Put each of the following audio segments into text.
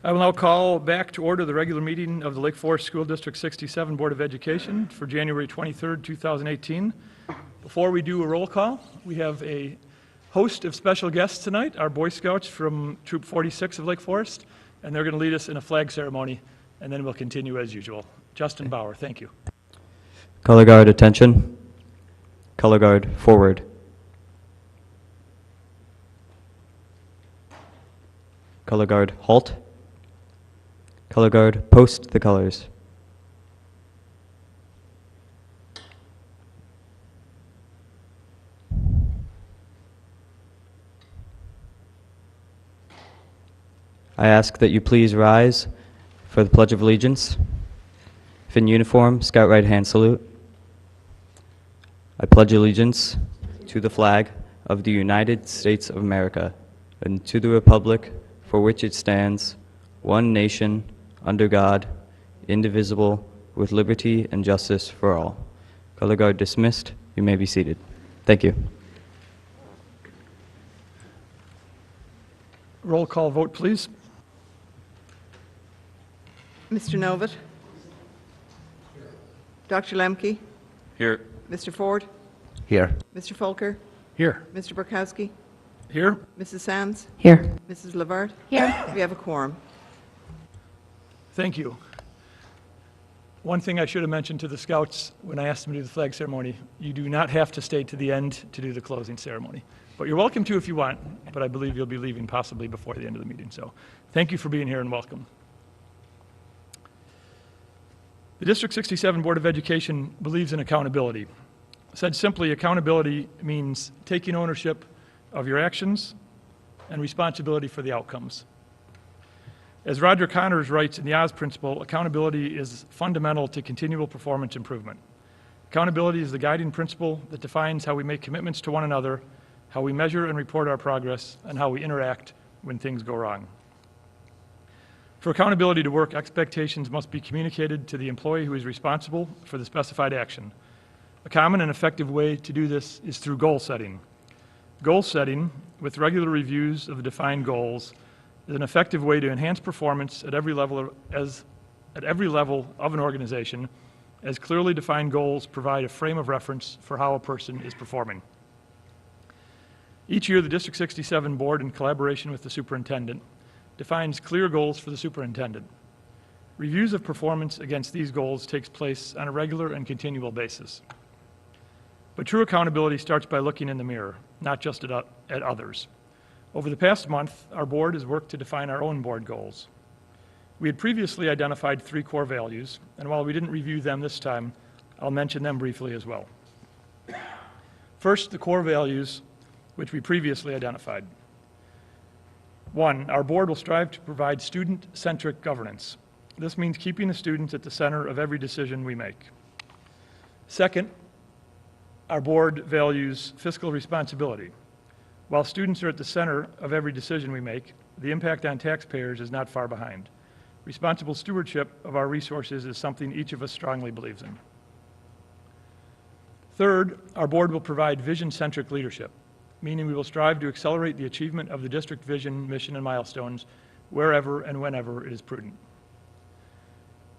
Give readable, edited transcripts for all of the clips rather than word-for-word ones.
I will now call back to order the regular meeting of the Lake Forest School District 67 Board of Education for January 23rd, 2018. Before we do a roll call, we have a host of special guests tonight, our Boy Scouts from Troop 46 of Lake Forest, and they're going to lead us in a flag ceremony, and then we'll continue as usual. Justin Bauer, thank you. Color guard, attention. Color guard, forward. Color guard, halt. Color guard, post the colors. I ask that you please rise for the Pledge of Allegiance. If in uniform, Scout right hand salute. I pledge allegiance to the flag of the United States of America and to the republic for which it stands, one nation, under God, indivisible, with liberty and justice for all. Color guard dismissed. You may be seated. Thank you. Roll call vote, please. Mr. Novitt? Dr. Lemke? Here. Mr. Ford? Here. Mr. Folker? Here. Mr. Burkowski? Here. Mrs. Sands? Here. Mrs. Levert? Here. We have a quorum. Thank you. One thing I should have mentioned to the Scouts when I asked them to do the flag ceremony, you do not have to stay to the end to do the closing ceremony. But you're welcome to if you want, but I believe you'll be leaving possibly before the end of the meeting. So thank you for being here and welcome. The District 67 Board of Education believes in accountability. Said simply, accountability means taking ownership of your actions and responsibility for the outcomes. As Roger Connors writes in the Oz Principle, accountability is fundamental to continual performance improvement. Accountability is the guiding principle that defines how we make commitments to one another, how we measure and report our progress, and how we interact when things go wrong. For accountability to work, expectations must be communicated to the employee who is responsible for the specified action. A common and effective way to do this is through goal setting. Goal setting, with regular reviews of the defined goals, is an effective way to enhance performance at every level of an organization, as clearly defined goals provide a frame of reference for how a person is performing. Each year, the District 67 Board, in collaboration with the superintendent, defines clear goals for the superintendent. Reviews of performance against these goals takes place on a regular and continual basis. But true accountability starts by looking in the mirror, not just at others. Over the past month, our board has worked to define our own board goals. We had previously identified 3 core values, and while we didn't review them this time, I'll mention them briefly as well. First, the core values which we previously identified. 1, our board will strive to provide student-centric governance. This means keeping the students at the center of every decision we make. Second, our board values fiscal responsibility. While students are at the center of every decision we make, the impact on taxpayers is not far behind. Responsible stewardship of our resources is something each of us strongly believes in. Third, our board will provide vision-centric leadership, meaning we will strive to accelerate the achievement of the district vision, mission, and milestones wherever and whenever it is prudent.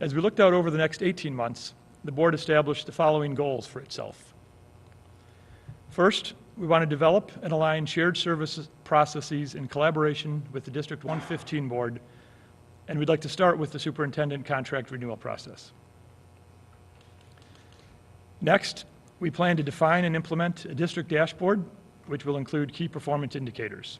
As we looked out over the next 18 months, the board established the following goals for itself. First, we want to develop and align shared services processes in collaboration with the District 115 Board, and we'd like to start with the superintendent contract renewal process. Next, we plan to define and implement a district dashboard, which will include key performance indicators.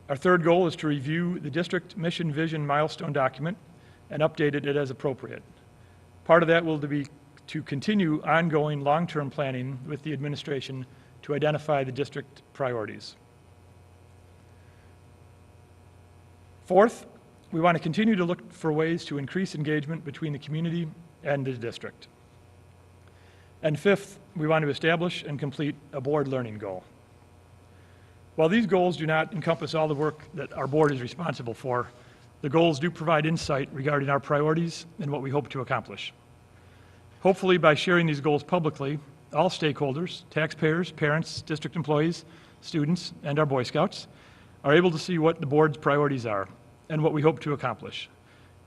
Our third goal is to review the district mission, vision, milestone document and update it as appropriate. Part of that will be to continue ongoing long-term planning with the administration to identify the district priorities. Fourth, we want to continue to look for ways to increase engagement between the community and the district. And fifth, we want to establish and complete a board learning goal. While these goals do not encompass all the work that our board is responsible for, the goals do provide insight regarding our priorities and what we hope to accomplish. Hopefully, by sharing these goals publicly, all stakeholders, taxpayers, parents, district employees, students, and our Boy Scouts are able to see what the board's priorities are and what we hope to accomplish.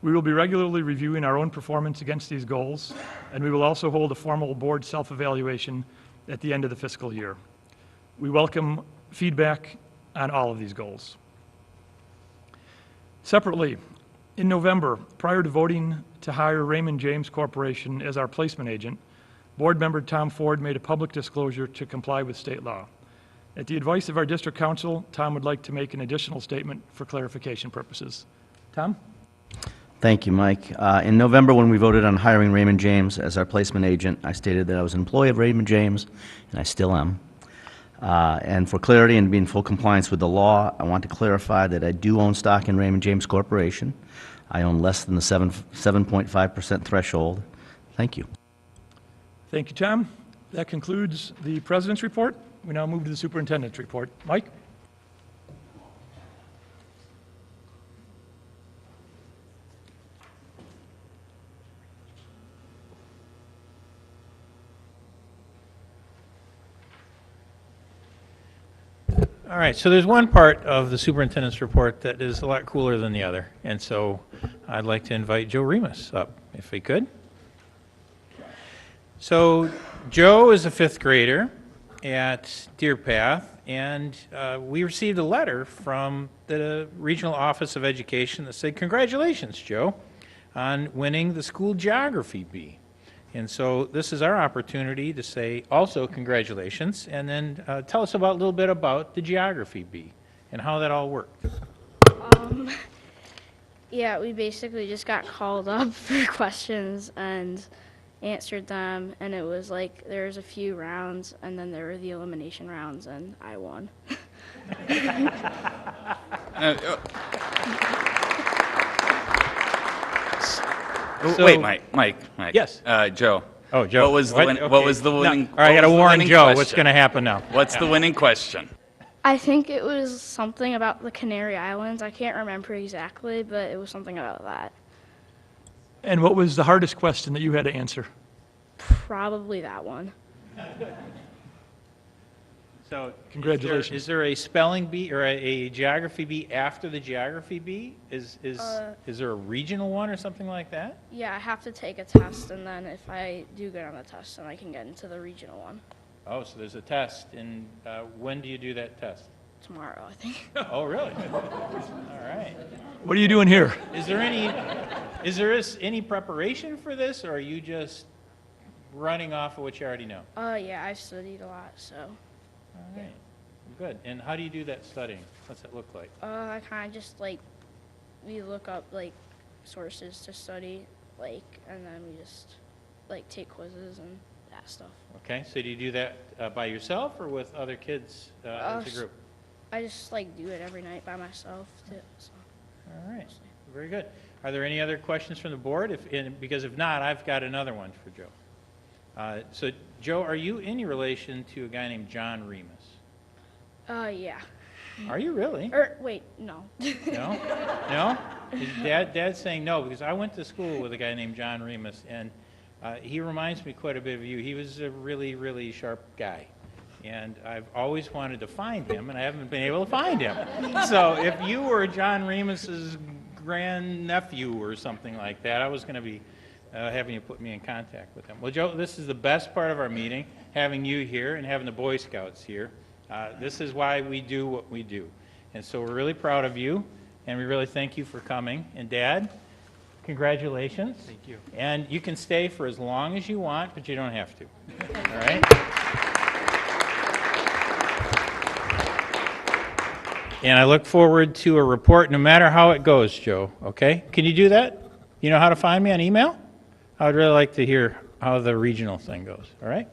We will be regularly reviewing our own performance against these goals, and we will also hold a formal board self-evaluation at the end of the fiscal year. We welcome feedback on all of these goals. Separately, in November, prior to voting to hire Raymond James Corporation as our placement agent, board member Tom Ford made a public disclosure to comply with state law. At the advice of our district council, Tom would like to make an additional statement for clarification purposes. Tom? Thank you, Mike. In November, when we voted on hiring Raymond James as our placement agent, I stated that I was an employee of Raymond James, and I still am. And for clarity and to be in full compliance with the law, I want to clarify that I do own stock in Raymond James Corporation. I own less than the 7.5% threshold. Thank you. Thank you, Tom. That concludes the president's report. We now move to the superintendent's report. Mike? All right, so there's one part of the superintendent's report that is a lot cooler than the other, and so I'd like to invite Joe Remus up, if we could. So Joe is a fifth grader at Deer Path, and we received a letter from the Regional Office of Education that said, "Congratulations, Joe, on winning the school geography bee." And so this is our opportunity to say also congratulations, and then tell us a little bit about the geography bee and how that all worked. Yeah, we basically just got called up for questions and answered them, and it was like there was a few rounds, and then there were the elimination rounds, and I won. So- Wait, Mike. Yes. Joe. Oh, Joe. What was the What? win- Okay. what was the No, winning? all right, I what got to was the warn winning Joe what's question? going to happen now. What's the winning question? I think it was something about the Canary Islands. I can't remember exactly, but it was something about that. And what was the hardest question that you had to answer? Probably that one. So, Congratulations. Is there a spelling bee or a geography bee after the geography bee? Is there a regional one or something like that? Yeah, I have to take a test, and then if I do good on the test, then I can get into the regional one Oh, so there's a test, and when do you do that test? tomorrow, I think. Oh, really? All right. What are you doing here? Is there any preparation for this, or are you just running off of what you already know? Yeah, I've studied a lot, so. All right. Good. And how do you do that studying? What's it look like? I kind of just we look up sources to study, and then we just take quizzes and that stuff. Okay. So do you do that by yourself or with other kids as a group? I just do it every night by myself too. So. All right. Very good. Are there any other questions from the board? Because if not, I've got another one for Joe. So Joe, are you in relation to a guy named John Remus? Yeah. Are you really? Wait, no. No? No? Dad's saying no, because I went to school with a guy named John Remus, and he reminds me quite a bit of you. He was a really, really sharp guy. And I've always wanted to find him, and I haven't been able to find him. So if you were John Remus's grandnephew or something like that, I was going to be having you put me in contact with him. Well, Joe, this is the best part of our meeting, having you here and having the Boy Scouts here. This is why we do what we do. And so we're really proud of you, and we really thank you for coming. And Dad, congratulations. Thank you. And you can stay for as long as you want, but you don't have to. All right? And I look forward to a report no matter how it goes, Joe, okay? Can you do that? You know how to find me on email? I would really like to hear how the regional thing goes, all right?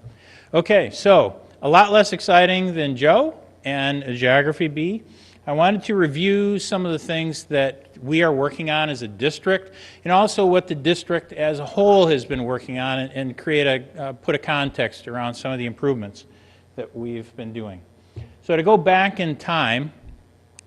Okay, so a lot less exciting than Joe and a geography bee. I wanted to review some of the things that we are working on as a district, and also what the district as a whole has been working on, and put a context around some of the improvements that we've been doing. So to go back in time,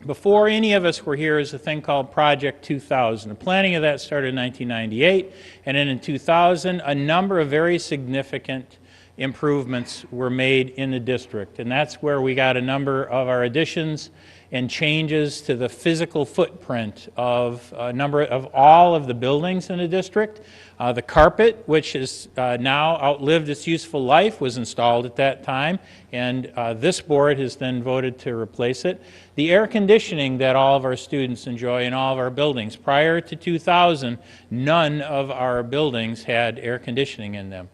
before any of us were here, is a thing called Project 2000. The planning of that started in 1998, and then in 2000, a number of very significant improvements were made in the district. And that's where we got a number of our additions and changes to the physical footprint of a number of all of the buildings in the district. The carpet, which has now outlived its useful life, was installed at that time, and this board has then voted to replace it. The air conditioning that all of our students enjoy in all of our buildings. Prior to 2000, none of our buildings had air conditioning in them.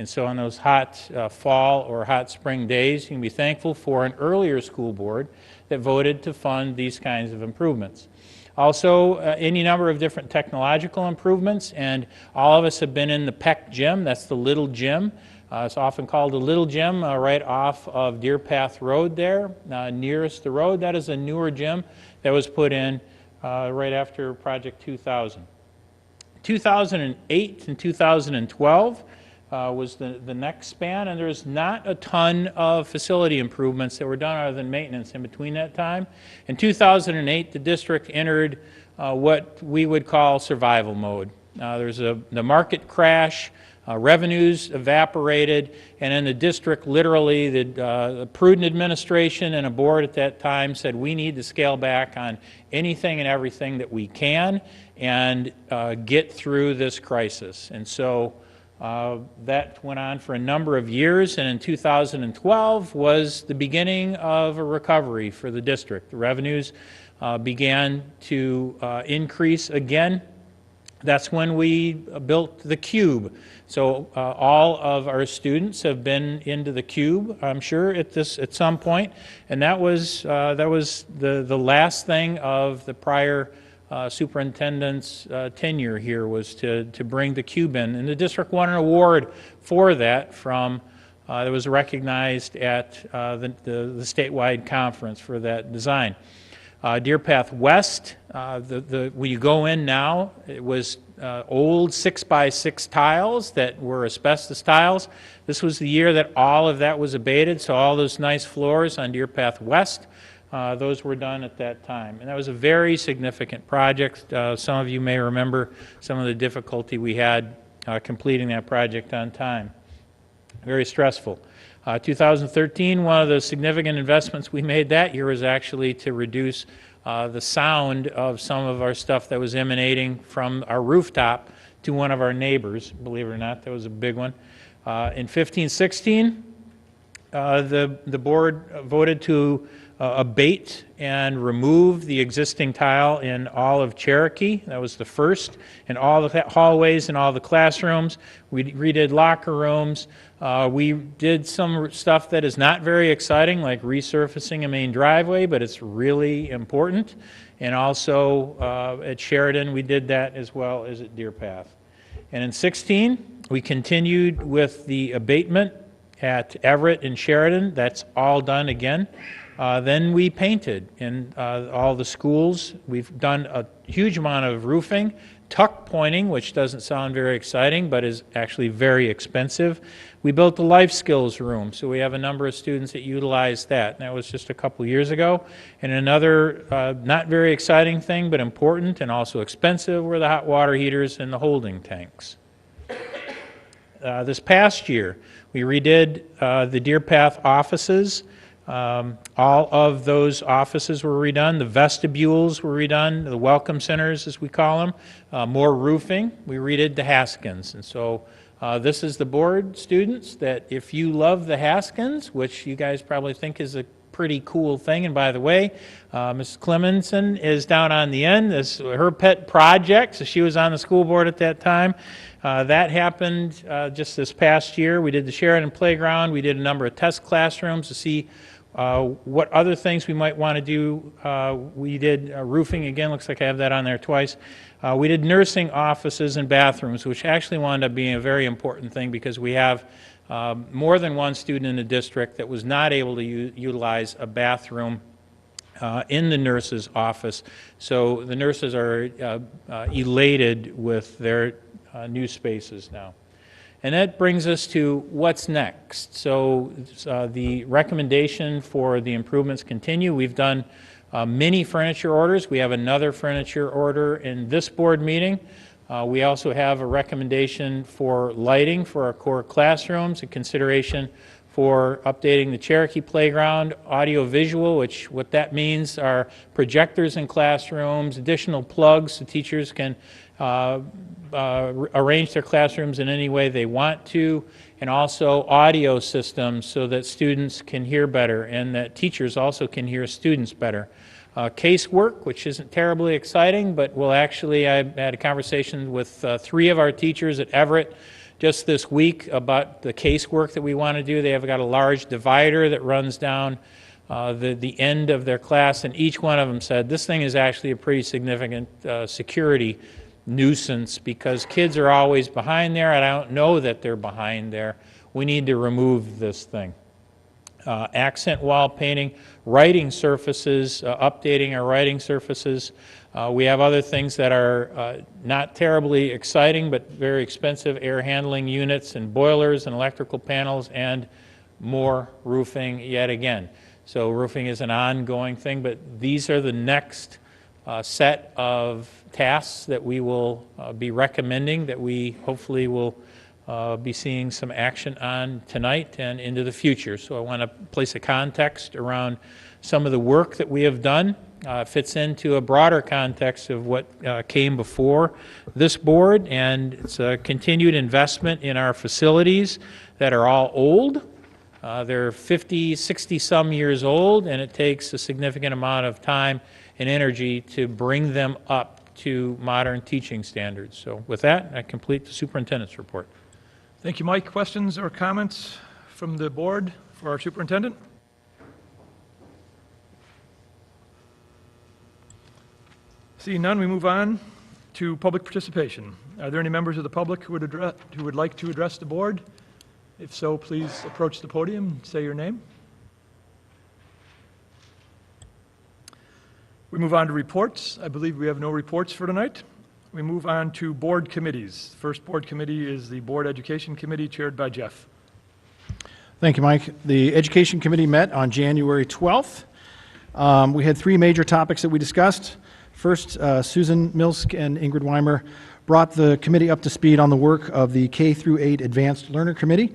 And so on those hot fall or hot spring days, you can be thankful for an earlier school board that voted to fund these kinds of improvements. Also, any number of different technological improvements, and all of us have been in the PEC gym. That's the little gym. It's often called the little gym right off of Deer Path Road there, nearest the road. That is a newer gym that was put in right after Project 2000. 2008 and 2012 was the next span, and there's not a ton of facility improvements that were done other than maintenance in between that time. In 2008, the district entered what we would call survival mode. There's the market crash, revenues evaporated, and in the district, literally, the prudent administration and a board at that time said we need to scale back on anything and everything that we can and get through this crisis. And so that went on for a number of years, and in 2012 was the beginning of a recovery for the district. The revenues began to increase again. That's when we built the Cube. So all of our students have been into the Cube, I'm sure, at some point, and that was the last thing of the prior superintendent's tenure here, was to bring the Cube in. And the district won an award for that from, that was recognized at the statewide conference for that design. Deer Path West, when you go in now, it was old 6x6 tiles that were asbestos tiles. This was the year that all of that was abated, so all those nice floors on Deer Path West, those were done at that time. And that was a very significant project. Some of you may remember some of the difficulty we had completing that project on time. Very stressful. 2013, one of the significant investments we made that year was actually to reduce the sound of some of our stuff that was emanating from our rooftop to one of our neighbors. Believe it or not, that was a big one. In 15-16, the board voted to abate and remove the existing tile in all of Cherokee. That was the first. In all the hallways and all the classrooms. We redid locker rooms. We did some stuff that is not very exciting, like resurfacing a main driveway, but it's really important. And also at Sheridan, we did that as well as at Deer Path. And in 16, we continued with the abatement at Everett and Sheridan. That's all done again. Then we painted in all the schools. We've done a huge amount of roofing, tuck pointing, which doesn't sound very exciting, but is actually very expensive. We built the life skills room, so we have a number of students that utilize that. And that was just a couple years ago. And another not very exciting thing, but important and also expensive, were the hot water heaters and the holding tanks. This past year, we redid the Deer Path offices. All of those offices were redone. The vestibules were redone, the welcome centers, as we call them. More roofing. We redid the Haskins. And so this is the board, students, that if you love the Haskins, which you guys probably think is a pretty cool thing, and by the way, Mrs. Clemenson is down on the end. This her pet project, so she was on the school board at that time. That happened just this past year. We did the Sheridan Playground. We did a number of test classrooms to see what other things we might want to do. We did roofing again. Looks like I have that on there twice. We did nursing offices and bathrooms, which actually wound up being a very important thing because we have more than one student in the district that was not able to utilize a bathroom in the nurse's office. So the nurses are elated with their new spaces now. And that brings us to what's next. So the recommendation for the improvements continue. We've done many furniture orders. We have another furniture order in this board meeting. We also have a recommendation for lighting for our core classrooms, a consideration for updating the Cherokee Playground, audio-visual, which what that means are projectors in classrooms, additional plugs so teachers can arrange their classrooms in any way they want to, and also audio systems so that students can hear better and that teachers also can hear students better. Casework, which isn't terribly exciting, but will actually, I had a conversation with 3 of our teachers at Everett just this week about the casework that we want to do. They have got a large divider that runs down the end of their class, and each one of them said this thing is actually a pretty significant security nuisance because kids are always behind there, and I don't know that they're behind there. We need to remove this thing. Accent wall painting, writing surfaces, updating our writing surfaces. We have other things that are not terribly exciting but very expensive, air handling units and boilers and electrical panels, and more roofing yet again. So roofing is an ongoing thing, but these are the next set of tasks that we will be recommending, that we hopefully will be seeing some action on tonight and into the future. So I want to place a context around some of the work that we have done. Fits into a broader context of what came before this board, and it's a continued investment in our facilities that are all old. They're 50, 60 some years old, and it takes a significant amount of time and energy to bring them up to modern teaching standards. So with that, I complete the superintendent's report. Thank you, Mike. Questions or comments from the board for our superintendent? Seeing none, we move on to public participation. Are there any members of the public who would like to address the board? If so, please approach the podium and say your name. We move on to reports. I believe we have no reports for tonight. We move on to board committees. First board committee is the Board Education Committee, chaired by Jeff. Thank you, Mike. The Education Committee met on January 12th. We had 3 major topics that we discussed. First, Susan Milsk and Ingrid Weimer brought the committee up to speed on the work of the K-8 Advanced Learner Committee,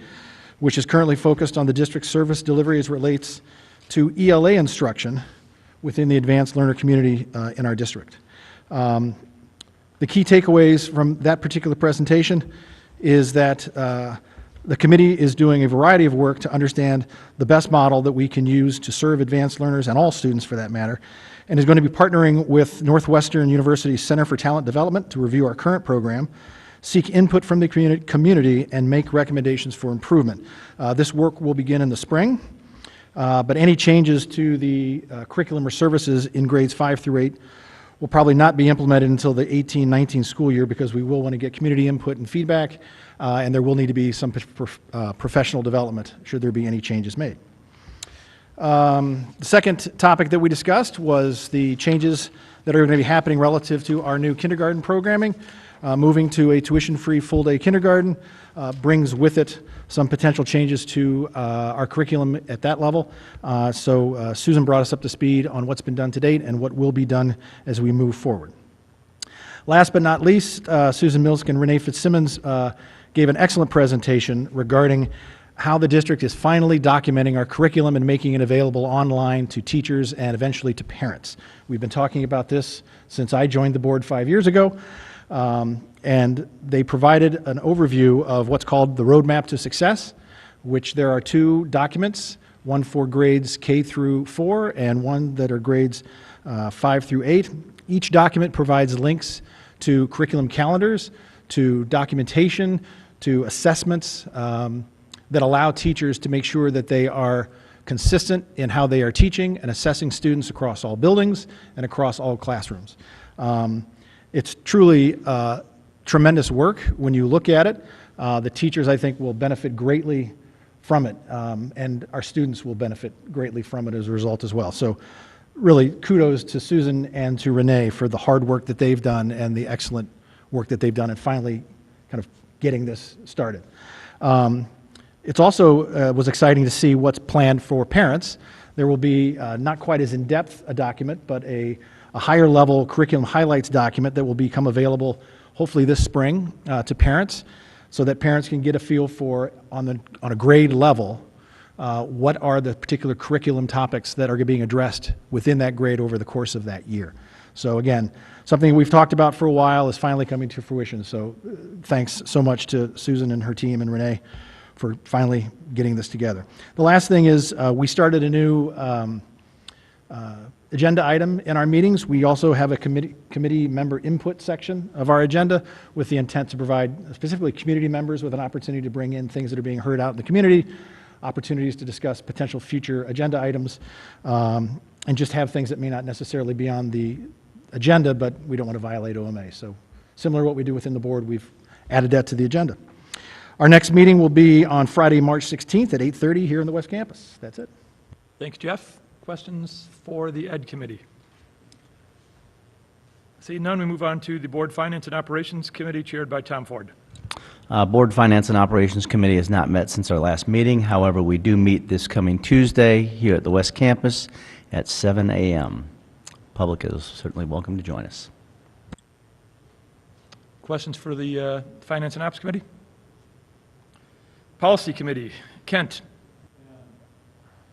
which is currently focused on the district service delivery as relates to ELA instruction within the advanced learner community in our district. The key takeaways from that particular presentation is that the committee is doing a variety of work to understand the best model that we can use to serve advanced learners and all students for that matter, and is going to be partnering with Northwestern University's Center for Talent Development to review our current program, seek input from the community, and make recommendations for improvement. This work will begin in the spring, but any changes to the curriculum or services in grades 5 through 8 will probably not be implemented until the 18-19 school year because we will want to get community input and feedback, and there will need to be some professional development should there be any changes made. The second topic that we discussed was the changes that are going to be happening relative to our new kindergarten programming. Moving to a tuition-free full-day kindergarten brings with it some potential changes to our curriculum at that level. So Susan brought us up to speed on what's been done to date and what will be done as we move forward. Last but not least, Susan Milsk and Renee Fitzsimmons gave an excellent presentation regarding how the district is finally documenting our curriculum and making it available online to teachers and eventually to parents. We've been talking about this since I joined the board 5 years ago. And they provided an overview of what's called the Roadmap to Success, which there are 2 documents, one for grades K through 4 and one that are grades 5 through 8. Each document provides links to curriculum calendars, to documentation, to assessments that allow teachers to make sure that they are consistent in how they are teaching and assessing students across all buildings and across all classrooms. It's truly tremendous work when you look at it. The teachers, I think, will benefit greatly from it, and our students will benefit greatly from it as a result as well. So really, kudos to Susan and to Renee for the hard work that they've done and the excellent work that they've done in finally kind of getting this started. It's also was exciting to see what's planned for parents. There will be not quite as in-depth a document, but a higher level curriculum highlights document that will become available hopefully this spring to parents, so that parents can get a feel for, on a grade level, what are the particular curriculum topics that are being addressed within that grade over the course of that year. So again, something we've talked about for a while is finally coming to fruition. So thanks so much to Susan and her team and Renee for finally getting this together. The last thing is we started a new agenda item in our meetings. We also have a committee member input section of our agenda with the intent to provide specifically community members with an opportunity to bring in things that are being heard out in the community, opportunities to discuss potential future agenda items, and just have things that may not necessarily be on the agenda, but we don't want to violate OMA. So similar to what we do within the board, we've added that to the agenda. Our next meeting will be on Friday, March 16th at 8:30 here in the West Campus. That's it. Thanks, Jeff. Questions for the Ed Committee? Seeing none, we move on to the Board Finance and Operations Committee chaired by Tom Ford. Board Finance and Operations Committee has not met since our last meeting. However, we do meet this coming Tuesday here at the West Campus at 7 a.m. Public is certainly welcome to join us. Questions for the Finance and Ops Committee? Policy Committee, Kent.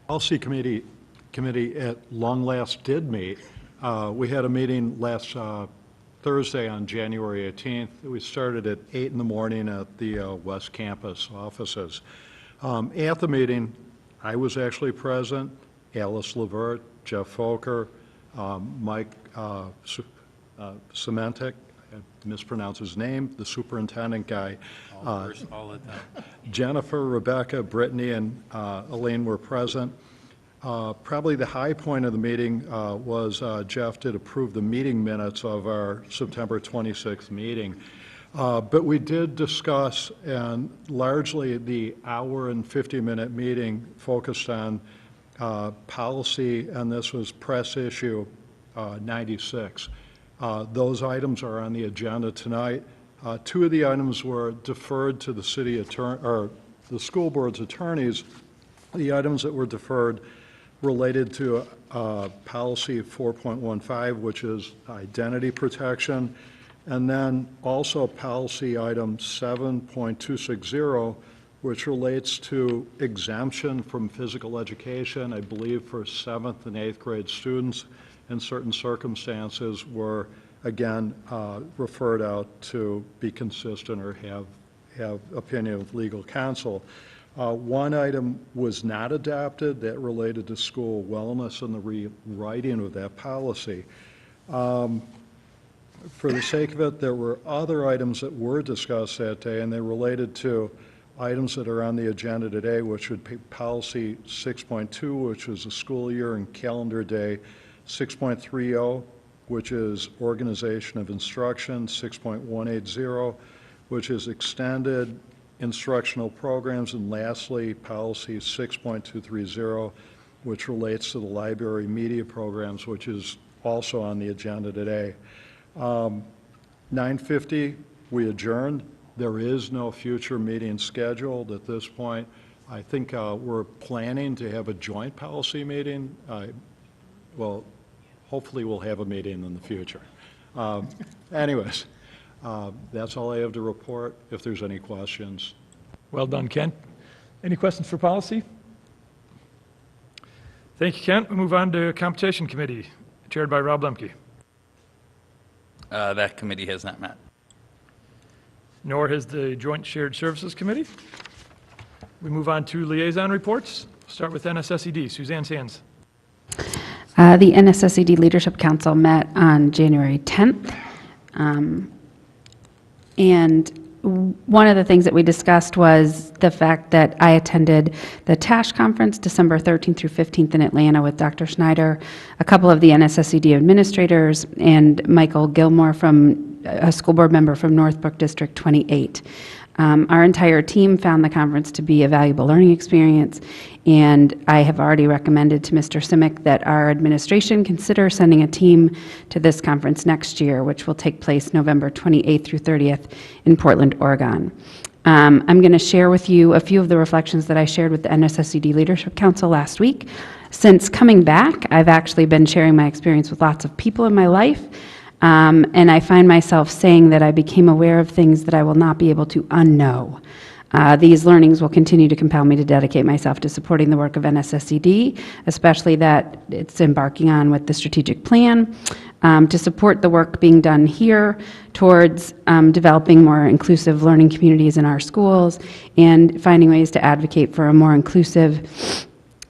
Policy Committee at long last did meet. We had a meeting last Thursday on January 18th. We started at 8 in the morning at the West Campus offices. At the meeting, I was actually present, Alice Levert, Jeff Folker, Mike Sementik, I mispronounced his name, the superintendent guy. All the time. Jennifer, Rebecca, Brittany, and Elaine were present. Probably the high point of the meeting was Jeff did approve the meeting minutes of our September 26th meeting. But we did discuss, and largely the hour and 50-minute meeting focused on policy, and this was press issue 96. Those items are on the agenda tonight. Two of the items were deferred to the city attorney, or the school board's attorneys. The items that were deferred related to policy 4.15, which is identity protection, and then also policy item 7.260, which relates to exemption from physical education, I believe for 7th and 8th grade students in certain circumstances were, again, referred out to be consistent or have opinion of legal counsel. One item was not adopted that related to school wellness and the rewriting of that policy. For the sake of it, there were other items that were discussed that day, and they related to items that are on the agenda today, which would be policy 6.2, which is the school year and calendar day, 6.30, which is organization of instruction, 6.180, which is extended instructional programs, and lastly, policy 6.230, which relates to the library media programs, which is also on the agenda today. 9:50, we adjourned. There is no future meeting scheduled at this point. I think we're planning to have a joint policy meeting. Well, hopefully we'll have a meeting in the future. Anyways, that's all I have to report. If there's any questions. Well done, Kent. Any questions for policy? Thank you, Kent. We move on to Compensation Committee, chaired by Rob Lemke. That committee has not met. Nor has the Joint Shared Services Committee. We move on to liaison reports. Start with NSSED. Suzanne Sands. The NSSED Leadership Council met on January 10th. And one of the things that we discussed was the fact that I attended the TASH conference December 13th through 15th in Atlanta with Dr. Schneider, a couple of the NSSED administrators, and Michael Gilmore, a school board member from Northbrook District 28. Our entire team found the conference to be a valuable learning experience, and I have already recommended to Mr. Simic that our administration consider sending a team to this conference next year, which will take place November 28th through 30th in Portland, Oregon. I'm going to share with you a few of the reflections that I shared with the NSSED Leadership Council last week. Since coming back, I've actually been sharing my experience with lots of people in my life, and I find myself saying that I became aware of things that I will not be able to unknow. These learnings will continue to compel me to dedicate myself to supporting the work of NSSED, especially that it's embarking on with the strategic plan, to support the work being done here towards developing more inclusive learning communities in our schools, and finding ways to advocate for a more inclusive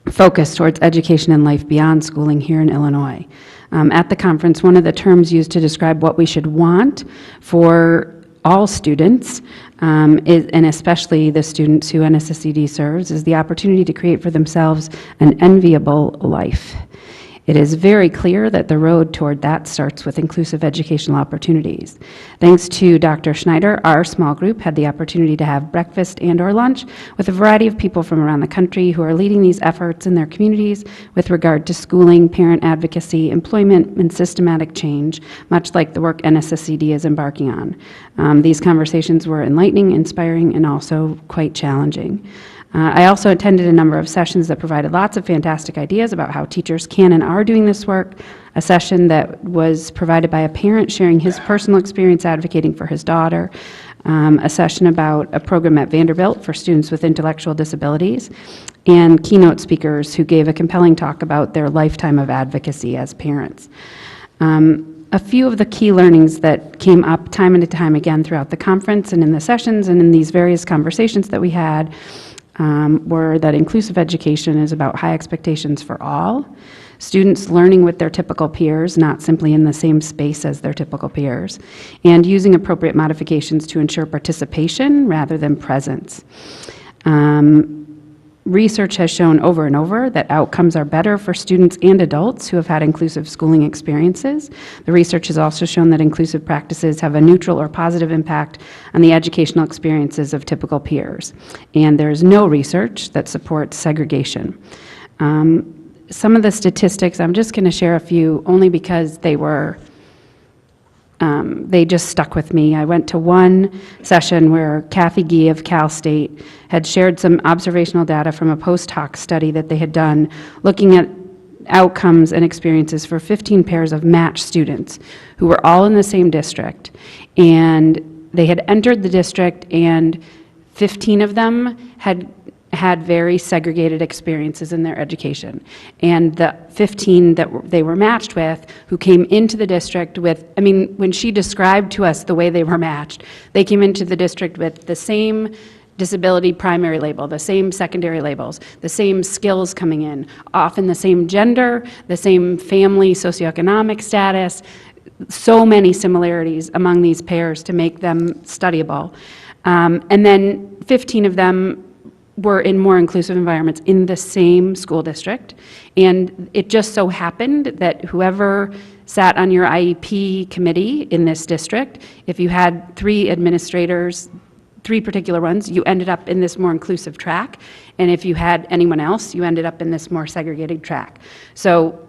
focus towards education and life beyond schooling here in Illinois. At the conference, one of the terms used to describe what we should want for all students, and especially the students who NSSED serves, is the opportunity to create for themselves an enviable life. It is very clear that the road toward that starts with inclusive educational opportunities. Thanks to Dr. Schneider, our small group had the opportunity to have breakfast and/or lunch with a variety of people from around the country who are leading these efforts in their communities with regard to schooling, parent advocacy, employment, and systematic change, much like the work NSSED is embarking on. These conversations were enlightening, inspiring, and also quite challenging. I also attended a number of sessions that provided lots of fantastic ideas about how teachers can and are doing this work. A session that was provided by a parent sharing his personal experience advocating for his daughter. A session about a program at Vanderbilt for students with intellectual disabilities. And keynote speakers who gave a compelling talk about their lifetime of advocacy as parents. A few of the key learnings that came up time and time again throughout the conference and in the sessions and in these various conversations that we had were that inclusive education is about high expectations for all, students learning with their typical peers, not simply in the same space as their typical peers, and using appropriate modifications to ensure participation rather than presence. Research has shown over and over that outcomes are better for students and adults who have had inclusive schooling experiences. The research has also shown that inclusive practices have a neutral or positive impact on the educational experiences of typical peers. And there is no research that supports segregation. Some of the statistics, I'm just going to share a few only because they just stuck with me. I went to one session where Kathy Gee of Cal State had shared some observational data from a post hoc study that they had done looking at outcomes and experiences for 15 pairs of matched students who were all in the same district. And they had entered the district, and 15 of them had very segregated experiences in their education. And the 15 that they were matched with, who came into the district with, I mean, when she described to us the way they were matched, they came into the district with the same disability primary label, the same secondary labels, the same skills coming in, often the same gender, the same family socioeconomic status, so many similarities among these pairs to make them studyable. And then 15 of them were in more inclusive environments in the same school district. And it just so happened that whoever sat on your IEP committee in this district, if you had 3 administrators, 3 particular ones, you ended up in this more inclusive track. And if you had anyone else, you ended up in this more segregated track. So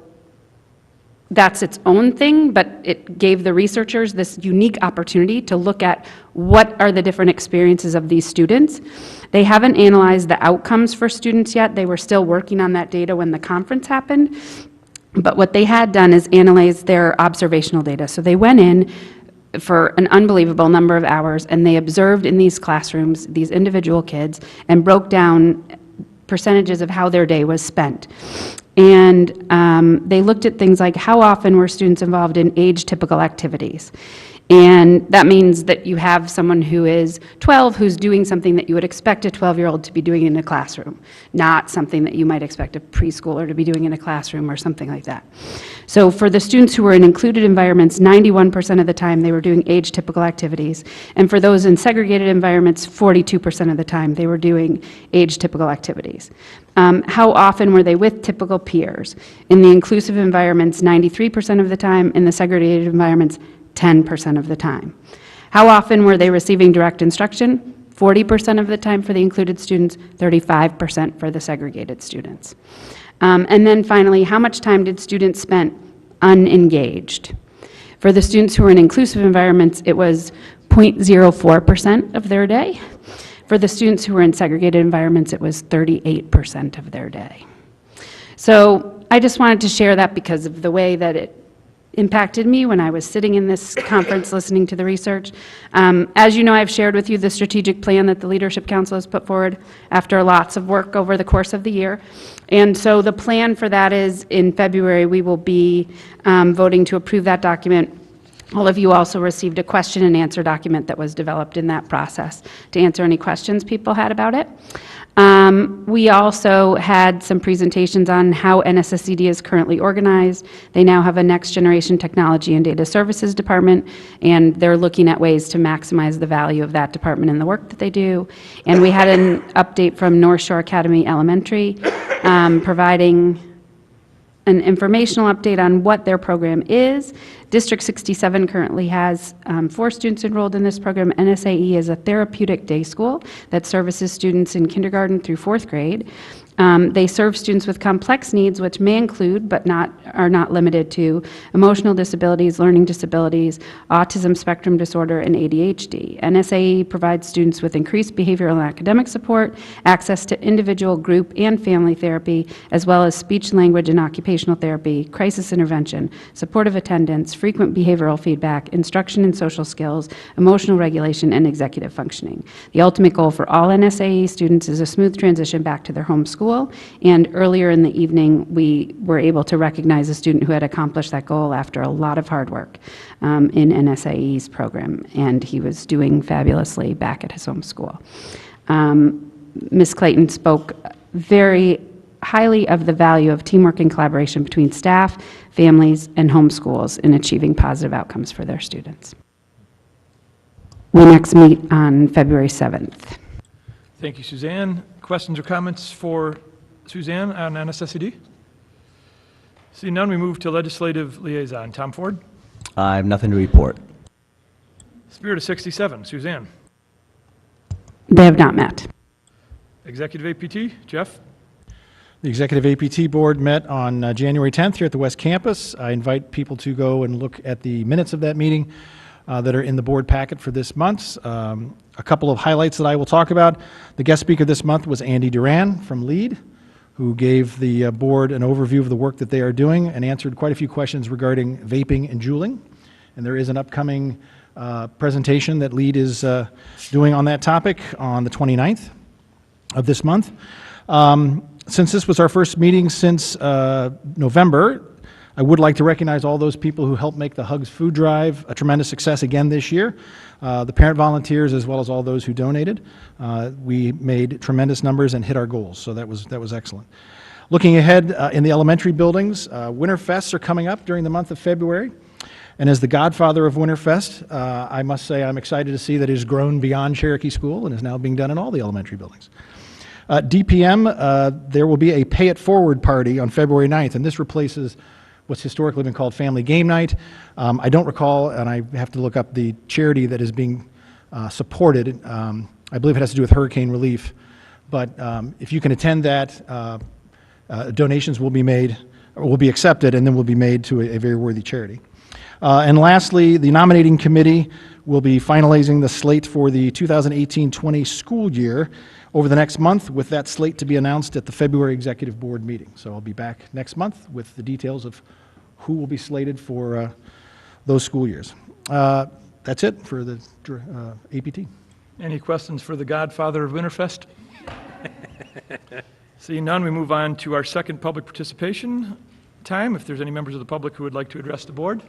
that's its own thing, but it gave the researchers this unique opportunity to look at what are the different experiences of these students. They haven't analyzed the outcomes for students yet. They were still working on that data when the conference happened. But what they had done is analyze their observational data. So they went in for an unbelievable number of hours, and they observed in these classrooms these individual kids and broke down percentages of how their day was spent. And they looked at things like how often were students involved in age-typical activities. And that means that you have someone who is 12 who's doing something that you would expect a 12-year-old to be doing in a classroom, not something that you might expect a preschooler to be doing in a classroom or something like that. So for the students who were in included environments, 91% of the time they were doing age-typical activities. And for those in segregated environments, 42% of the time they were doing age-typical activities. How often were they with typical peers? In the inclusive environments, 93% of the time. In the segregated environments, 10% of the time. How often were they receiving direct instruction? 40% of the time for the included students, 35% for the segregated students. And then finally, how much time did students spend unengaged? For the students who were in inclusive environments, it was 0.04% of their day. For the students who were in segregated environments, it was 38% of their day. So I just wanted to share that because of the way that it impacted me when I was sitting in this conference listening to the research. As you know, I've shared with you the strategic plan that the Leadership Council has put forward after lots of work over the course of the year. And so the plan for that is in February, we will be voting to approve that document. All of you also received a question and answer document that was developed in that process to answer any questions people had about it. We also had some presentations on how NSSCD is currently organized. They now have a next generation technology and data services department, and they're looking at ways to maximize the value of that department and the work that they do. And we had an update from North Shore Academy Elementary, providing an informational update on what their program is. District 67 currently has 4 students enrolled in this program. NSAE is a therapeutic day school that services students in kindergarten through 4th grade. They serve students with complex needs, which may include, but are not limited to, emotional disabilities, learning disabilities, autism spectrum disorder, and ADHD. NSAE provides students with increased behavioral and academic support, access to individual, group, and family therapy, as well as speech, language, and occupational therapy, crisis intervention, supportive attendance, frequent behavioral feedback, instruction in social skills, emotional regulation, and executive functioning. The ultimate goal for all NSAE students is a smooth transition back to their home school. And earlier in the evening, we were able to recognize a student who had accomplished that goal after a lot of hard work in NSAE's program, and he was doing fabulously back at his home school. Ms. Clayton spoke very highly of the value of teamwork and collaboration between staff, families, and home schools in achieving positive outcomes for their students. We next meet on February 7th. Thank you, Suzanne. Questions or comments for Suzanne on NSSCD? Seeing none, we move to Legislative Liaison. Tom Ford. I have nothing to report. Spirit of 67, Suzanne. They have not met. Executive APT, Jeff. The Executive APT Board met on January 10th here at the West Campus. I invite people to go and look at the minutes of that meeting that are in the board packet for this month. A couple of highlights that I will talk about. The guest speaker this month was Andy Duran from LEAD, who gave the board an overview of the work that they are doing and answered quite a few questions regarding vaping and juuling. And there is an upcoming presentation that LEAD is doing on that topic on the 29th of this month. Since this was our first meeting since November, I would like to recognize all those people who helped make the Hugs Food Drive a tremendous success again this year. The parent volunteers as well as all those who donated. We made tremendous numbers and hit our goals, so that was excellent. Looking ahead in the elementary buildings, Winterfests are coming up during the month of February. And as the godfather of Winterfest, I must say I'm excited to see that it has grown beyond Cherokee School and is now being done in all the elementary buildings. DPM, there will be a Pay It Forward party on February 9th, and this replaces what's historically been called Family Game Night. I don't recall, and I have to look up the charity that is being supported. I believe it has to do with hurricane relief. But if you can attend that, donations will be made, or will be accepted, and then will be made to a very worthy charity. And lastly, the nominating committee will be finalizing the slate for the 2018-20 school year over the next month, with that slate to be announced at the February Executive Board meeting. So I'll be back next month with the details of who will be slated for those school years. That's it for the APT. Any questions for the godfather of Winterfest? Seeing none, we move on to our second public participation time, if there's any members of the public who would like to address the board.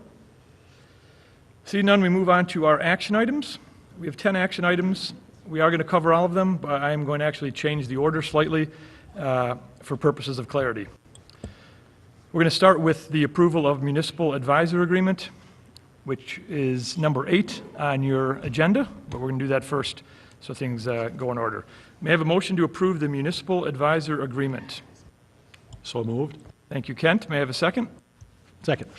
Seeing none, we move on to our action items. We have 10 action items. We are going to cover all of them, but I am going to actually change the order slightly for purposes of clarity. We're going to start with the approval of municipal advisor agreement, which is number 8 on your agenda, but we're going to do that first so things go in order. May I have a motion to approve the municipal advisor agreement? So moved. Thank you, Kent. May I have a second? Second.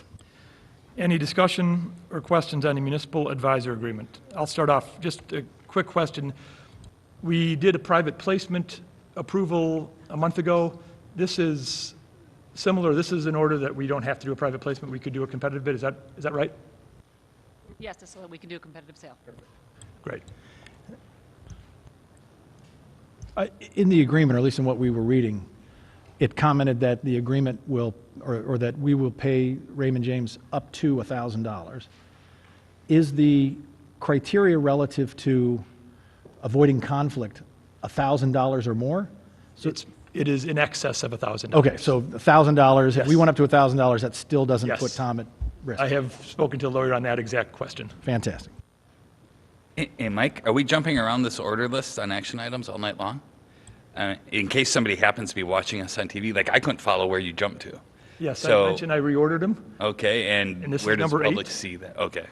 Any discussion or questions on the municipal advisor agreement? I'll start off. Just a quick question. We did a private placement approval a month ago. This is similar. This is in order that we don't have to do a private placement. We could do a competitive bid. Is that right? Yes, so that we can do a competitive sale. Great. In the agreement, or at least in what we were reading, it commented that the agreement will, or that we will pay Raymond James up to $1,000. Is the criteria relative to avoiding conflict $1,000 or more? So It is in excess of $1,000. okay, so $1,000, if we Yes. went up to $1,000, that still doesn't Yes. put Tom at risk? I have spoken to a lawyer on that exact question. Fantastic. Hey, Mike, are we jumping around this order list on action items all night long? In case somebody happens to be watching us on TV, like I couldn't follow where you jumped to. Yes, So- I mentioned I reordered them. Okay, and And this is where does the number public 8? see that? Okay.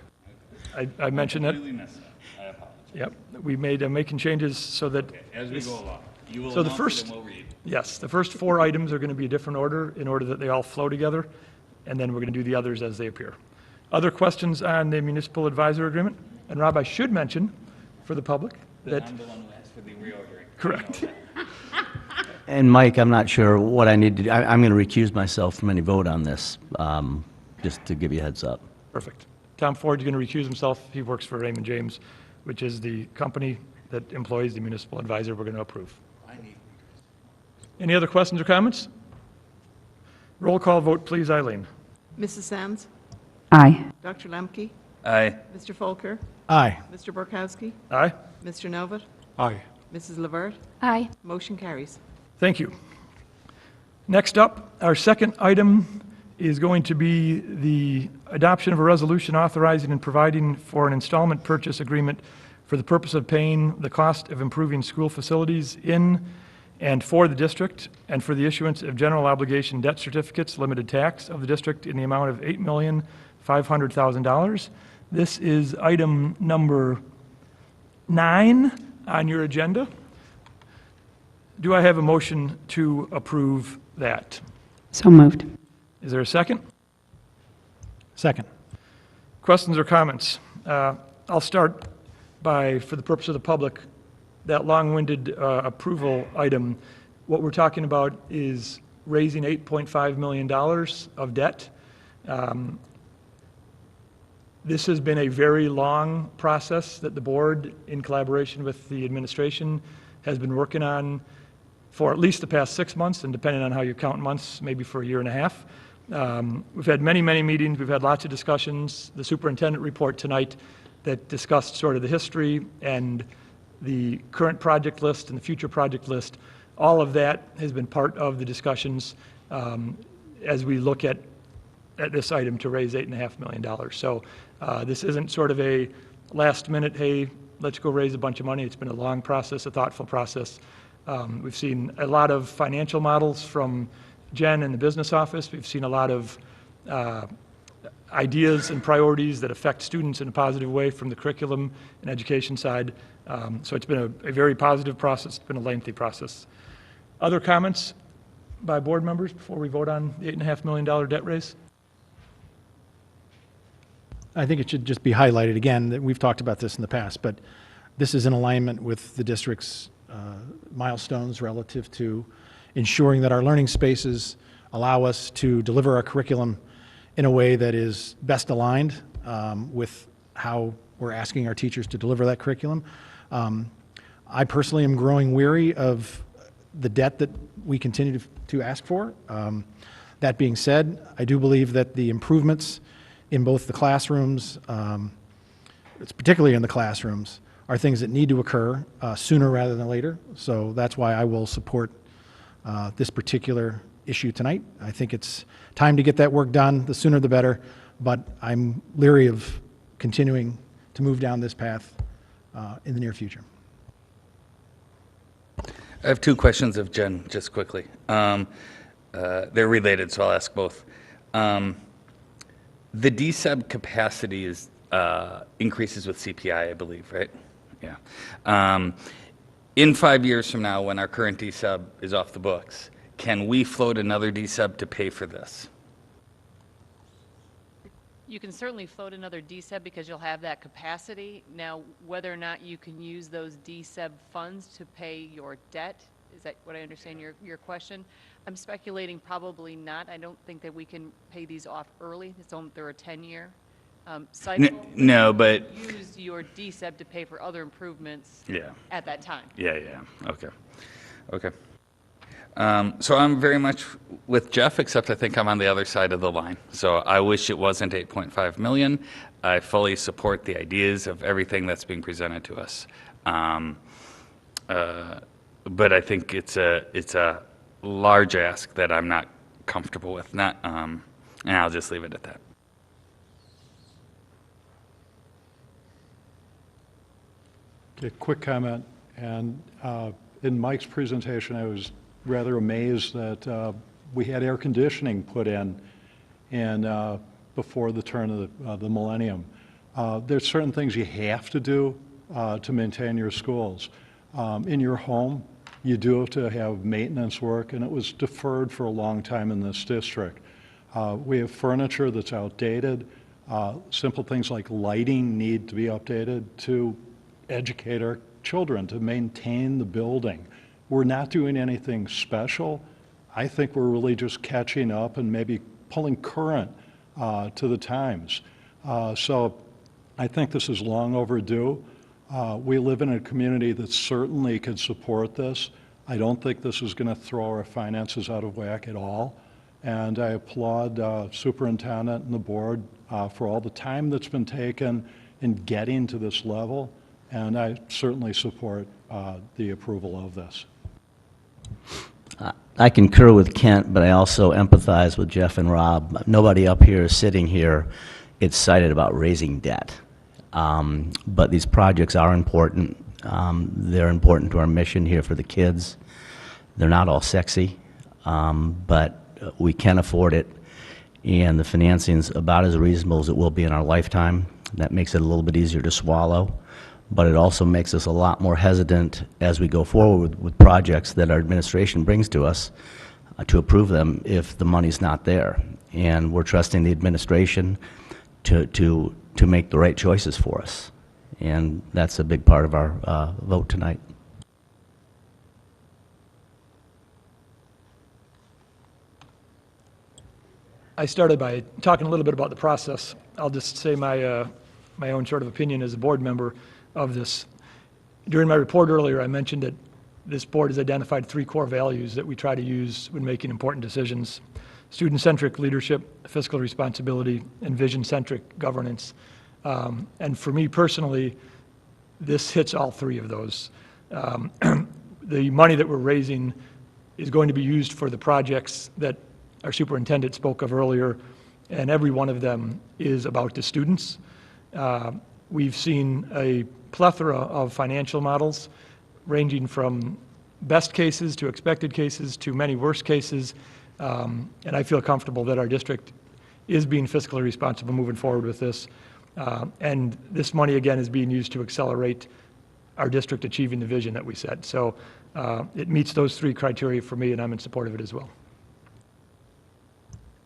I mentioned that. Completely missed that. I apologize. Yep, we made, making changes so that. As we go along, you will So the announce it first, and we'll read. yes, the first 4 items are going to be a different order in order that they all flow together, and then we're going to do the others as they appear. Other questions on the municipal advisor agreement? And Rob, I should mention for the public that, I'm the one who asked for the reordering. correct. And Mike, I'm not sure what I need to do. I'm going to recuse myself from any vote on this, just to give you a heads up. Perfect. Tom Ford's going to recuse himself. He works for Raymond James, which is the company that employs the municipal advisor we're going to approve. Any other questions or comments? Roll call vote, please, Eileen. Mrs. Sands? Aye. Dr. Lemke? Aye. Mr. Folker? Aye. Mr. Borkowski? Aye? Mr. Novit? Aye. Mrs. Lavert? Aye. Motion carries. Thank you. Next up, our second item is going to be the adoption of a resolution authorizing and providing for an installment purchase agreement for the purpose of paying the cost of improving school facilities in and for the district, and for the issuance of general obligation debt certificates, limited tax of the district in the amount of $8,500,000. This is item number 9 on your agenda. Do I have a motion to approve that? So moved. Is there a second? Second. Questions or comments? I'll start by, for the purpose of the public, that long-winded approval item. What we're talking about is raising $8.5 million of debt. This has been a very long process that the board, in collaboration with the administration, has been working on for at least the past 6 months, and depending on how you count months, maybe for a year and a half. We've had many, many meetings. We've had lots of discussions. The superintendent report tonight that discussed sort of the history and the current project list and the future project list. All of that has been part of the discussions as we look at this item to raise $8.5 million. So this isn't sort of a last minute, hey, let's go raise a bunch of money. It's been a long process, a thoughtful process. We've seen a lot of financial models from Jen and the business office. We've seen a lot of ideas and priorities that affect students in a positive way from the curriculum and education side. So it's been a very positive process. It's been a lengthy process. Other comments by board members before we vote on the $8.5 million debt raise? I think it should just be highlighted again that we've talked about this in the past, but this is in alignment with the district's milestones relative to ensuring that our learning spaces allow us to deliver our curriculum in a way that is best aligned with how we're asking our teachers to deliver that curriculum. I personally am growing weary of the debt that we continue to ask for. That being said, I do believe that the improvements in both the classrooms, it's particularly in the classrooms, are things that need to occur sooner rather than later. So that's why I will support this particular issue tonight. I think it's time to get that work done. The sooner the better, but I'm leery of continuing to move down this path in the near future. I have 2 questions of Jen, just quickly. They're related, so I'll ask both. The DSEB capacity is increases with CPI, I believe, right? Yeah. In 5 years from now, when our current DSEB is off the books, can we float another DSEB to pay for this? You can certainly float another DSEB because you'll have that capacity. Now, whether or not you can use those DSEB funds to pay your debt, is that what I understand your question? I'm speculating probably not. I don't think that we can pay these off early. They're a 10-year cycle. No, but Use your DSEB to pay for other improvements yeah. at that time. Yeah. Okay. So I'm very much with Jeff, except I think I'm on the other side of the line. So I wish it wasn't 8.5 million. I fully support the ideas of everything that's being presented to us. But I think it's a large ask that I'm not comfortable with. And I'll just leave it at that. A quick comment, and in Mike's presentation, I was rather amazed that we had air conditioning put in and before the turn of the millennium. There's certain things you have to do to maintain your schools. In your home, you do have to have maintenance work, and it was deferred for a long time in this district. We have furniture that's outdated. Simple things like lighting need to be updated to educate our children, to maintain the building. We're not doing anything special. I think we're really just catching up and maybe pulling current to the times. So I think this is long overdue. We live in a community that certainly could support this. I don't think this is going to throw our finances out of whack at all. And I applaud Superintendent and the board for all the time that's been taken in getting to this level. And I certainly support the approval of this. I concur with Kent, but I also empathize with Jeff and Rob. Nobody up here is sitting here excited about raising debt. But these projects are important. They're important to our mission here for the kids. They're not all sexy, but we can afford it, and the financing's about as reasonable as it will be in our lifetime. That makes it a little bit easier to swallow, but it also makes us a lot more hesitant as we go forward with projects that our administration brings to us to approve them if the money's not there. And we're trusting the administration to make the right choices for us. And that's a big part of our vote tonight. I started by talking a little bit about the process. I'll just say my own sort of opinion as a board member of this. During my report earlier, I mentioned that this board has identified 3 core values that we try to use when making important decisions: student-centric leadership, fiscal responsibility, and vision-centric governance. And for me personally, this hits all 3 of those. The money that we're raising is going to be used for the projects that our superintendent spoke of earlier, and every one of them is about the students. We've seen a plethora of financial models ranging from best cases to expected cases to many worst cases, and I feel comfortable that our district is being fiscally responsible moving forward with this. And this money, again, is being used to accelerate our district achieving the vision that we set. So it meets those 3 criteria for me, and I'm in support of it as well.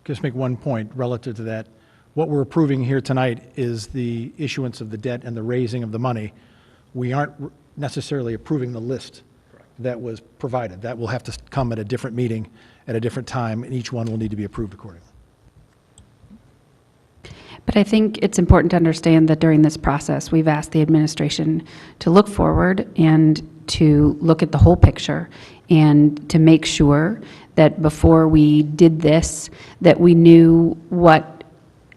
Just make one point relative to that. What we're approving here tonight is the issuance of the debt and the raising of the money. We aren't necessarily approving the list that was provided. That will have to come at a different meeting at a different time, and each one will need to be approved accordingly. But I think it's important to understand that during this process, we've asked the administration to look forward and to look at the whole picture and to make sure that before we did this, that we knew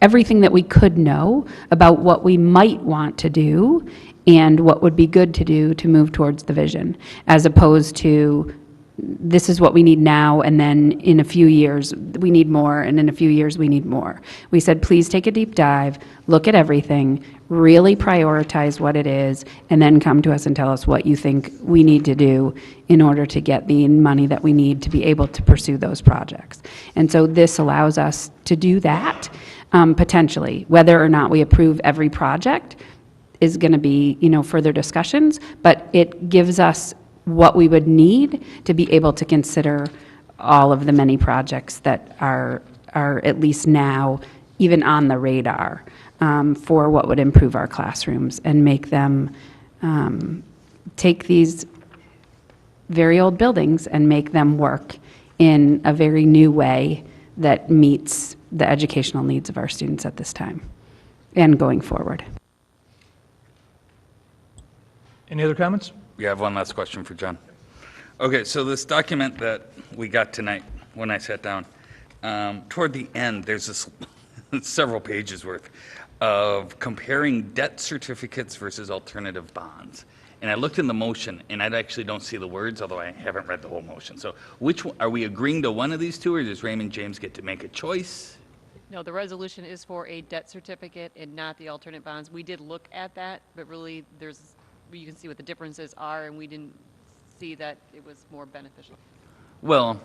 everything that we could know about what we might want to do and what would be good to do to move towards the vision, as opposed to this is what we need now, and then in a few years we need more, and in a few years we need more. We said, please take a deep dive, look at everything, really prioritize what it is, and then come to us and tell us what you think we need to do in order to get the money that we need to be able to pursue those projects. And so this allows us to do that, potentially. Whether or not we approve every project is going to be, further discussions, but it gives us what we would need to be able to consider all of the many projects that are at least now even on the radar for what would improve our classrooms and make them take these very old buildings and make them work in a very new way that meets the educational needs of our students at this time and going forward. Any other comments? We have one last question for John. Okay, so this document that we got tonight, when I sat down, toward the end, there's this several pages worth of comparing debt certificates versus alternative bonds. And I looked in the motion, and I actually don't see the words, although I haven't read the whole motion. So which one, are we agreeing to one of these two, or does Raymond James get to make a choice? No, the resolution is for a debt certificate and not the alternate bonds. We did look at that, but really, you can see what the differences are, and we didn't see that it was more beneficial. Well,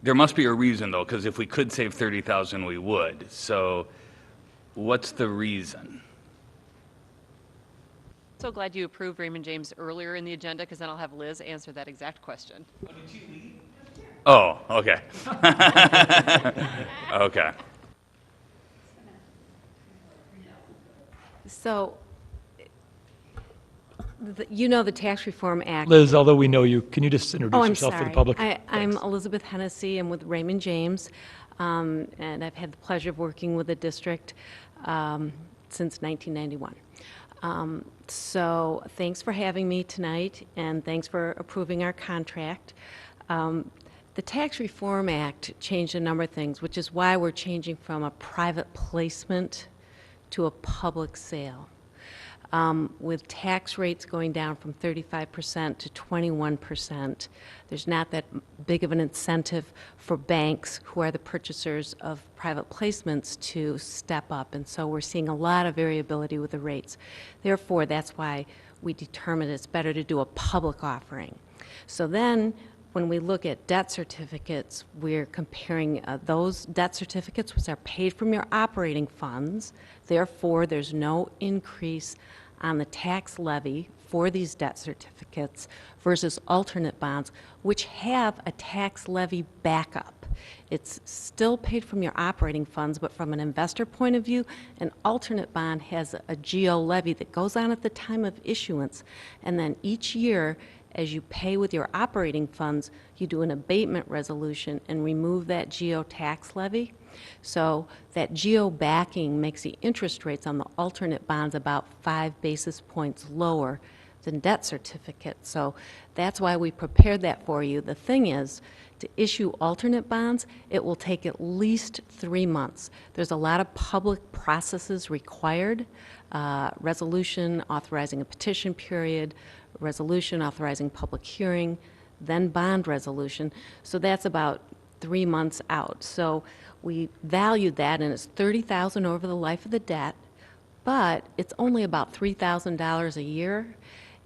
there must be a reason, though, because if we could save 30,000, we would. So what's the reason? So glad you approved Raymond James earlier in the agenda, because then I'll have Liz answer that exact question. Oh, okay. Okay. So, you know the Tax Reform Act. Liz, although we know you, can you just introduce Oh, I'm yourself for sorry. the public? I'm Thanks. Elizabeth Hennessy. I'm with Raymond James, and I've had the pleasure of working with the district since 1991. So thanks for having me tonight, and thanks for approving our contract. The Tax Reform Act changed a number of things, which is why we're changing from a private placement to a public sale. With tax rates going down from 35% to 21%, there's not that big of an incentive for banks, who are the purchasers of private placements, to step up. And so we're seeing a lot of variability with the rates. Therefore, that's why we determined it's better to do a public offering. So then, when we look at debt certificates, we're comparing those debt certificates, which are paid from your operating funds. Therefore, there's no increase on the tax levy for these debt certificates, versus alternate bonds, which have a tax levy backup. It's still paid from your operating funds, but from an investor point of view, an alternate bond has a GO levy that goes on at the time of issuance, and then each year, as you pay with your operating funds, you do an abatement resolution and remove that GO tax levy. So that GO backing makes the interest rates on the alternate bonds about 5 basis points lower than debt certificates. So that's why we prepared that for you. The thing is, to issue alternate bonds, it will take at least 3 months. There's a lot of public processes required, resolution authorizing a petition period, resolution authorizing public hearing, then bond resolution. So that's about 3 months out. So we valued that, and it's $30,000 over the life of the debt, but it's only about $3,000 a year.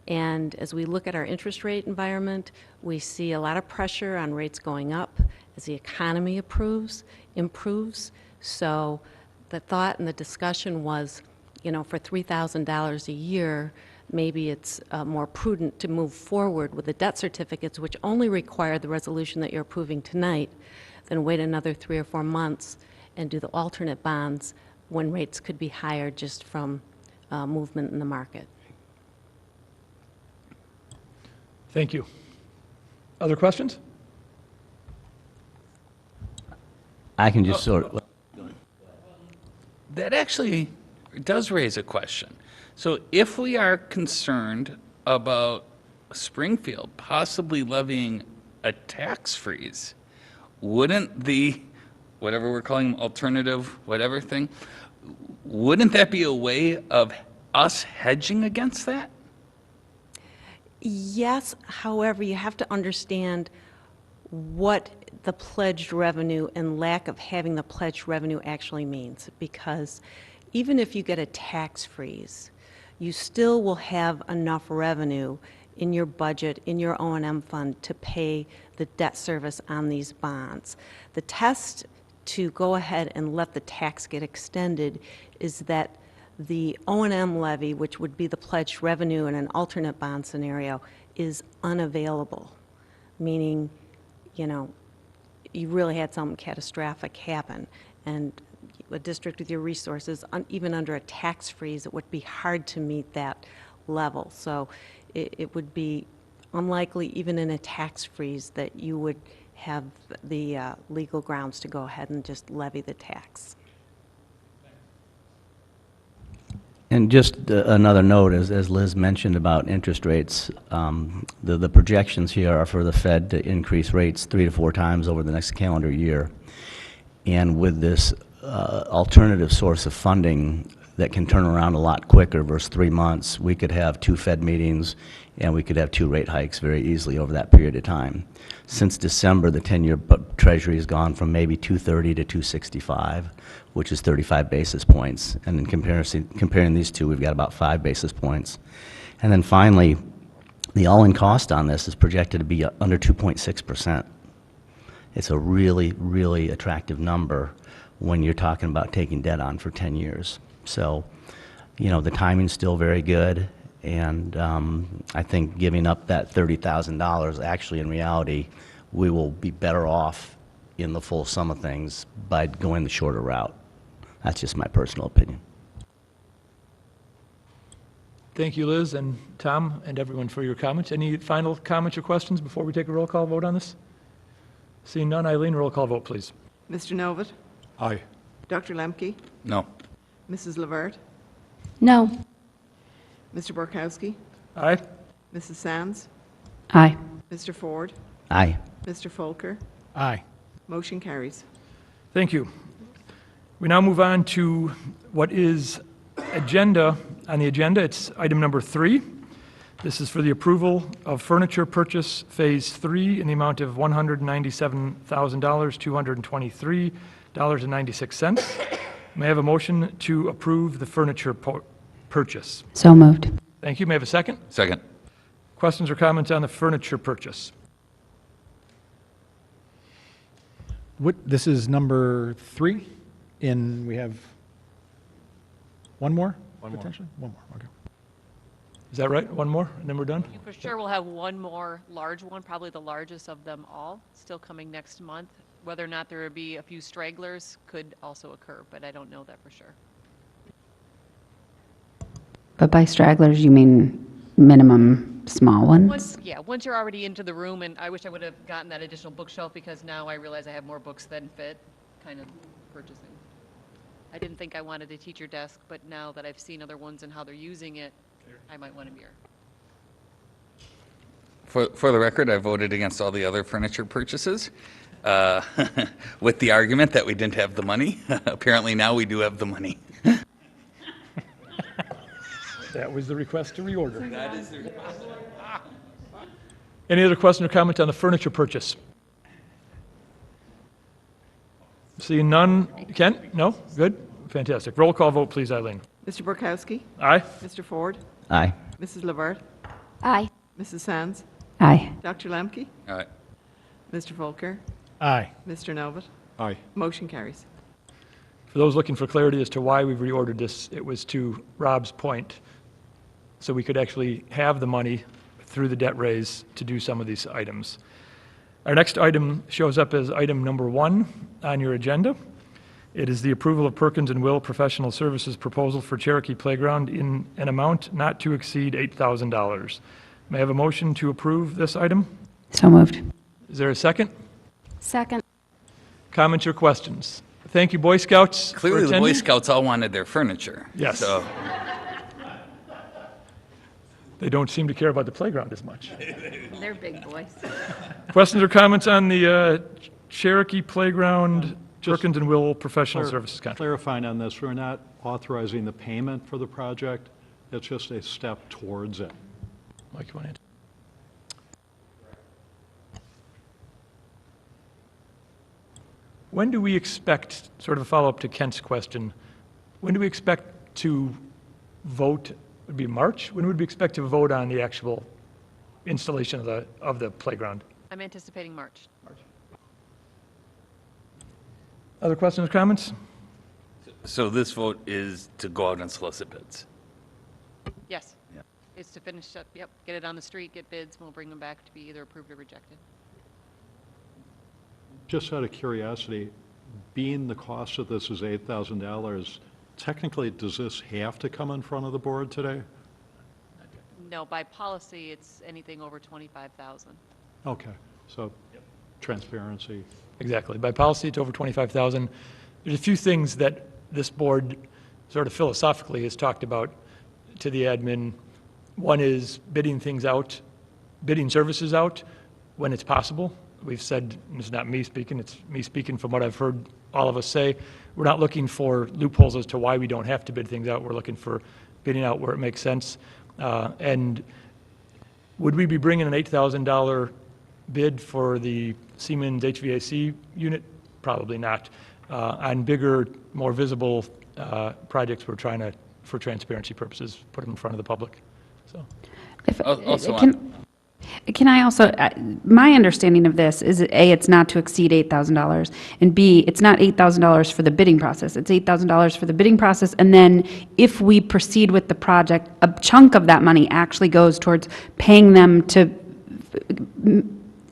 And as we look at our interest rate environment, we see a lot of pressure on rates going up as the economy improves. So the thought and the discussion was, for $3,000 a year, maybe it's more prudent to move forward with the debt certificates, which only require the resolution that you're approving tonight, than wait another 3 or 4 months and do the alternate bonds when rates could be higher just from movement in the market. Thank you. Other questions? I can just sort of, That actually does raise a question. So if we are concerned about Springfield possibly levying a tax freeze, wouldn't the, whatever we're calling alternative whatever thing, wouldn't that be a way of us hedging against that? Yes, however, you have to understand what the pledged revenue and lack of having the pledged revenue actually means, because even if you get a tax freeze, you still will have enough revenue in your budget, in your O&M fund, to pay the debt service on these bonds. The test to go ahead and let the tax get extended is that the O&M levy, which would be the pledged revenue in an alternate bond scenario, is unavailable, meaning, you really had something catastrophic happen, and a district with your resources, even under a tax freeze, it would be hard to meet that level. So it would be unlikely, even in a tax freeze, that you would have the legal grounds to go ahead and just levy the tax. And just another note, as Liz mentioned about interest rates, the projections here are for the Fed to increase rates 3 to 4 times over the next calendar year. And with this alternative source of funding that can turn around a lot quicker versus 3 months, we could have 2 Fed meetings and we could have 2 rate hikes very easily over that period of time. Since December, the 10-year Treasury has gone from maybe 230 to 265, which is 35 basis points. And in comparing these two, we've got about 5 basis points. And then finally, the all-in cost on this is projected to be under 2.6%. It's a really, really attractive number when you're talking about taking debt on for 10 years. So, you know, the timing's still very good, and I think giving up that $30,000, actually, in reality, we will be better off in the full sum of things by going the shorter route. That's just my personal opinion. Thank you, Liz and Tom and everyone for your comments. Any final comments or questions before we take a roll call vote on this? Seeing none, Eileen, roll call vote, please. Mr. Novit? Aye. Dr. Lemke? No. Mrs. Levert? No. Mr. Borkowski? Aye. Mrs. Sands? Aye. Mr. Ford? Aye. Mr. Folker? Aye. Motion carries. Thank you. We now move on to what is agenda. On the agenda, it's item number 3. This is for the approval of furniture purchase Phase 3 in the amount of $197,223.96. May I have a motion to approve the furniture purchase? So moved. Thank you. May I have a second? Second. Questions or comments on the furniture purchase? This is number 3, and we have one more? Potentially? One more, okay. Is that right? One more, and then we're done? You for sure will have one more large one, probably the largest of them all, still coming next month. Whether or not there will be a few stragglers could also occur, but I don't know that for sure. But by stragglers, you mean minimum small ones? Once you're already into the room, and I wish I would have gotten that additional bookshelf because now I realize I have more books than fit, kind of purchasing. I didn't think I wanted a teacher desk, but now that I've seen other ones and how they're using it, I might want a mirror. For the record, I voted against all the other furniture purchases with the argument that we didn't have the money. Apparently now we do have the money. That was the request to reorder. That is the request. Any other question or comment on the furniture purchase? Seeing none. Ken? No? Good? Fantastic. Roll call vote, please, Eileen. Mr. Borkowski? Aye. Mr. Ford? Aye. Mrs. Levert? Aye. Mrs. Sands? Aye. Dr. Lemke? All right. Mr. Folker? Aye. Mr. Novit? Aye. Motion carries. For those looking for clarity as to why we've reordered this, it was to Rob's point, so we could actually have the money through the debt raise to do some of these items. Our next item shows up as item number 1 on your agenda. It is the approval of Perkins and Will Professional Services proposal for Cherokee Playground in an amount not to exceed $8,000. May I have a motion to approve this item? So moved. Is there a second? Second. Comments or questions? Thank you, Boy Scouts, for Clearly, the Boy attending. Scouts all wanted their furniture. Yes. So They don't seem to care about the playground as much. They're big boys. Questions or comments on the Cherokee Playground Perkins and Will Professional Services contract? Clarifying on this, we're not authorizing the payment for the project. It's just a step towards it. Mike, you want to answer? When do we expect, sort of a follow-up to Kent's question, when do we expect to vote? Would it be March? When would we expect to vote on the actual installation of the playground? I'm anticipating March. Other questions or comments? so this vote is to go out and solicit bids. Yes. Yeah. It's to finish up, get it on the street, get bids, and we'll bring them back to be either approved or rejected. Just out of curiosity, being the cost of this is $8,000, technically, does this have to come in front of the board today? No, by policy, it's anything over 25,000. Okay, so transparency. Exactly. By policy, it's over 25,000. There's a few things that this board sort of philosophically has talked about to the admin. One is bidding things out, bidding services out when it's possible. We've said, and it's not me speaking, it's me speaking from what I've heard all of us say, we're not looking for loopholes as to why we don't have to bid things out. We're looking for bidding out where it makes sense. And would we be bringing an $8,000 bid for the Siemens HVAC unit? Probably not. On bigger, more visible projects, we're trying to, for transparency purposes, put them in front of the public. So. Also, Can I also, my understanding of this is, A, it's not to exceed $8,000, and B, it's not $8,000 for the bidding process. It's $8,000 for the bidding process, and then if we proceed with the project, a chunk of that money actually goes towards paying them to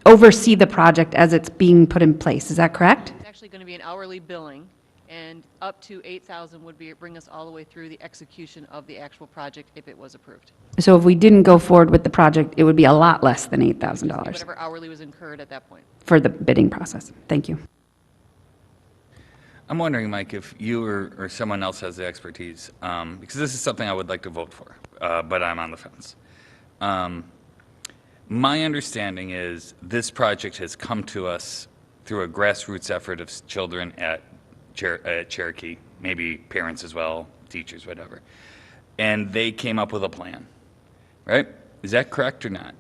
oversee the project as it's being put in place. Is that correct? It's actually going to be an hourly billing, and up to 8,000 would bring us all the way through the execution of the actual project if it was approved. So if we didn't go forward with the project, it would be a lot less than $8,000 Whatever hourly was incurred at that point. for the bidding process. Thank you. I'm wondering, Mike, if you or someone else has the expertise, because this is something I would like to vote for, but I'm on the fence. My understanding is this project has come to us through a grassroots effort of children at Cherokee, maybe parents as well, teachers, whatever. And they came up with a plan, right? Is that correct or not?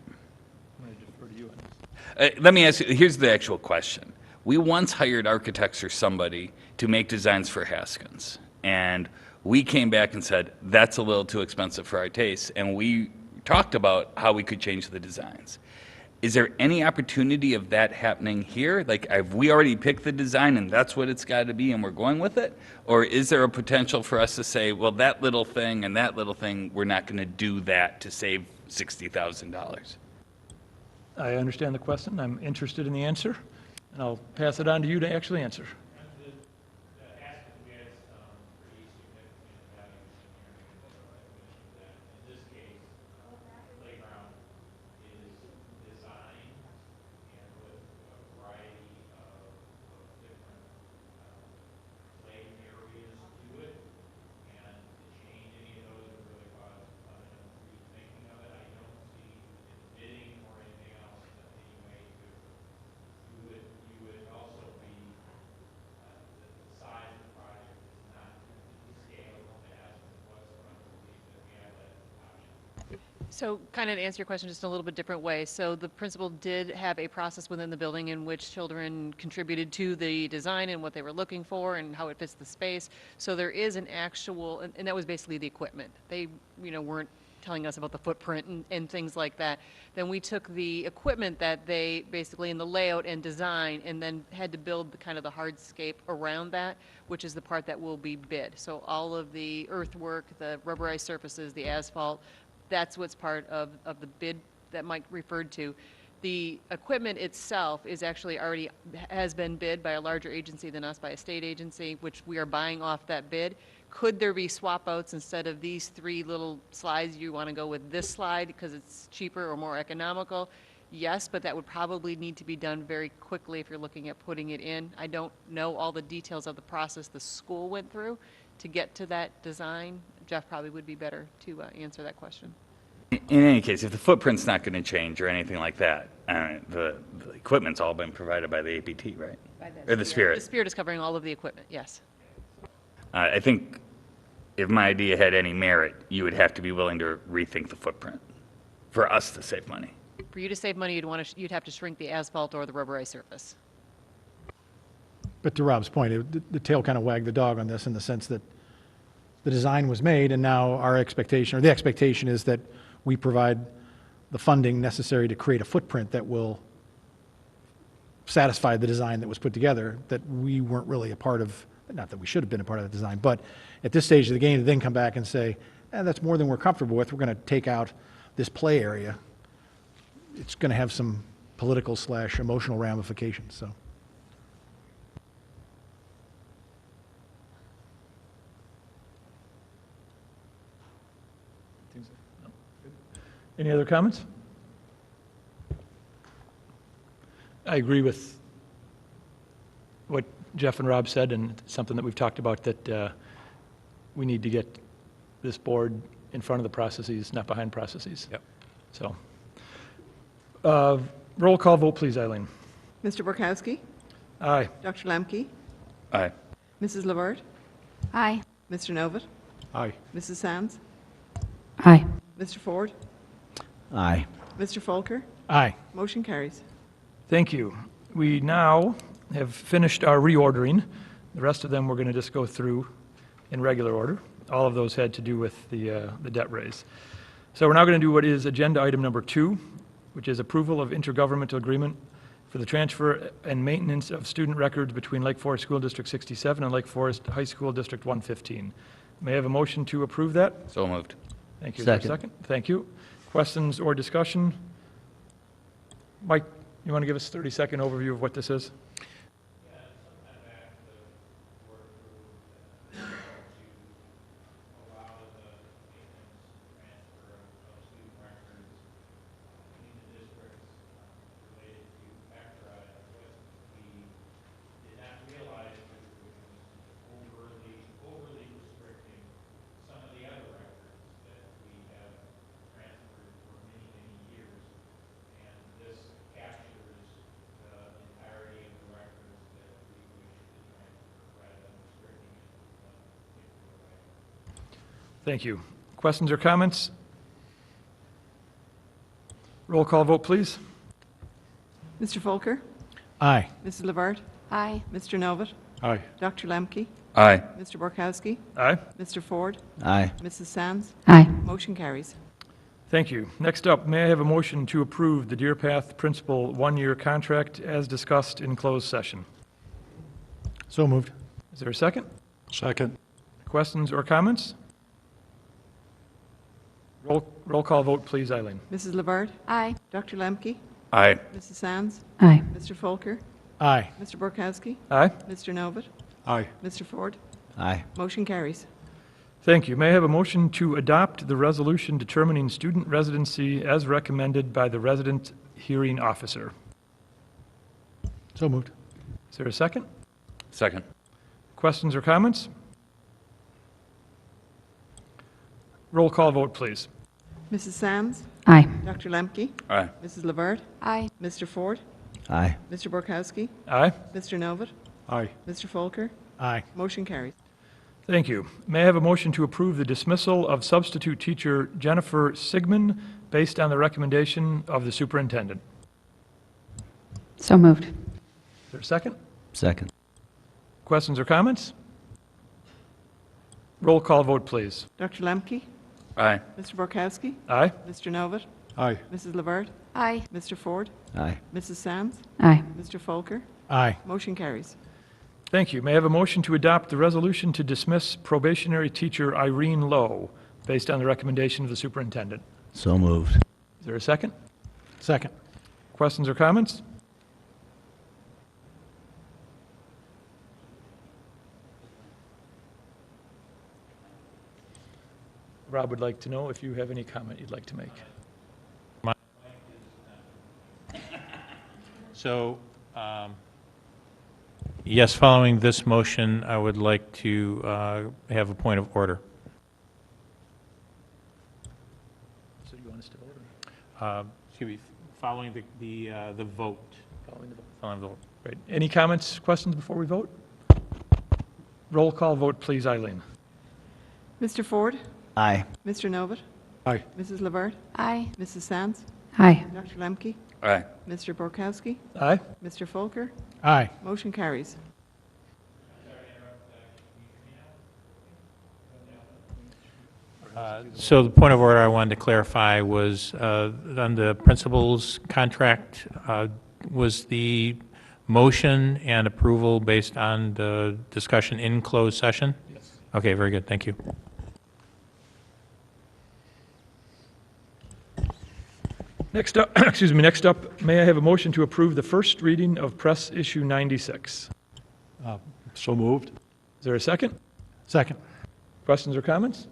Let me ask you, here's the actual question. We once hired architects or somebody to make designs for Haskins. And we came back and said, that's a little too expensive for our tastes. And we talked about how we could change the designs. Is there any opportunity of that happening here? Like, have we already picked the design and that's what it's got to be and we're going with it? Or is there a potential for us to say, well, that little thing and that little thing, we're not going to do that to save $60,000? I understand the question. I'm interested in the answer, and I'll pass it on to you to actually answer. So kind of to answer your question just in a little bit different way. So the principal did have a process within the building in which children contributed to the design and what they were looking for and how it fits the space. So there is an actual, and that was basically the equipment. They, weren't telling us about the footprint and things like that. Then we took the equipment that they basically in the layout and design and then had to build the kind of the hardscape around that, which is the part that will be bid. So all of the earthwork, the rubberized surfaces, the asphalt, that's what's part of the bid that Mike referred to. The equipment itself is actually already has been bid by a larger agency than us, by a state agency, which we are buying off that bid. Could there be swap outs instead of these three little slides? You want to go with this slide because it's cheaper or more economical? Yes, but that would probably need to be done very quickly if you're looking at putting it in. I don't know all the details of the process the school went through to get to that design. Jeff probably would be better to answer that question. In any case, if the footprint's not going to change or anything like that, the equipment's all been provided by the APT, right? Or the Spirit. The Spirit is covering all of the equipment, yes. I think if my idea had any merit, you would have to be willing to rethink the footprint for us to save money. For you to save money, you'd have to shrink the asphalt or the rubberized surface. But to Rob's point, the tail kind of wagged the dog on this in the sense that the design was made, and now our expectation, or the expectation is that we provide the funding necessary to create a footprint that will satisfy the design that was put together, that we weren't really a part of, not that we should have been a part of the design, but at this stage of the game, to then come back and say, that's more than we're comfortable with, we're going to take out this play area, it's going to have some political / emotional ramifications, so. Any other comments? I agree with what Jeff and Rob said, and it's something that we've talked about, that we need to get this board in front of the processes, not behind processes. Yep. So, roll call vote, please, Eileen. Mr. Borkowski? Aye. Dr. Lemke? Aye. Mrs. Lavert? Aye. Mr. Novit? Aye. Mrs. Sands? Aye. Mr. Ford? Aye. Mr. Folker? Aye. Motion carries. Thank you. We now have finished our reordering. The rest of them we're going to just go through in regular order. All of those had to do with the debt raise. So we're now going to do what is agenda item number 2, which is approval of intergovernmental agreement for the transfer and maintenance of student records between Lake Forest School District 67 and Lake Forest High School District 115. May I have a motion to approve that? So moved. Thank you. Is there a Second. Thank you. Questions or discussion? Mike, you want to give us a 30-second overview of what this is? Thank you. Questions or comments? Roll call vote, please. Mr. Folker? Aye. Mrs. Lavert? Aye. Mr. Novit? Aye. Dr. Lemke? Aye. Mr. Borkowski? Aye. Mr. Ford? Aye. Mrs. Sands? Aye. Motion carries. Thank you. Next up, may I have a motion to approve the Deer Path Principal one-year contract as discussed in closed session? So moved. Is there a second? Second. Questions or comments? Roll call vote, please, Eileen. Mrs. Lavert? Aye. Dr. Lemke? Aye. Mrs. Sands? Aye. Mr. Folker? Aye. Mr. Borkowski? Aye. Mr. Novit? Aye. Mr. Ford? Aye. Motion carries. Thank you. May I have a motion to adopt the resolution determining student residency as recommended by the resident hearing officer? So moved. Is there a second? Second. Questions or comments? Roll call vote, please. Mrs. Sands? Aye. Dr. Lemke? Aye. Mrs. Lavert? Aye. Mr. Ford? Aye. Mr. Borkowski? Aye. Mr. Novit? Aye. Mr. Folker? Aye. Motion carries. Thank you. May I have a motion to approve the dismissal of substitute teacher Jennifer Sigmund based on the recommendation of the superintendent? So moved. Is there a second? Second. Questions or comments? Roll call vote, please. Dr. Lemke? Aye. Mr. Borkowski? Aye. Mr. Novit? Aye. Mrs. Lavert? Aye. Mr. Ford? Aye. Mrs. Sands? Aye. Mr. Folker? Aye. Motion carries. Thank you. May I have a motion to adopt the resolution to dismiss probationary teacher Irene Lowe based on the recommendation of the superintendent? So moved. Is there a second? Second. Questions or comments? Rob would like to know if you have any comment you'd like to make. So, yes, following this motion, I would like to have a point of order. So you want us to vote? Excuse me, following the vote. Following the vote. Following the vote. Great. Any comments, questions before we vote? Roll call vote, please, Eileen. Mr. Ford? Aye. Mr. Novit? Aye. Mrs. Lavert? Aye. Mrs. Sands? Aye. Dr. Lemke? Aye. Mr. Borkowski? Aye. Mr. Folker? Aye. Motion carries. So the point of order I wanted to clarify was on the principal's contract, was the motion and approval based on the discussion in closed session? Yes. Okay, very good, thank you. Next up, excuse me, next up, may I have a motion to approve the first reading of Press Issue 96? So moved. Is there a second? Second. Questions or comments?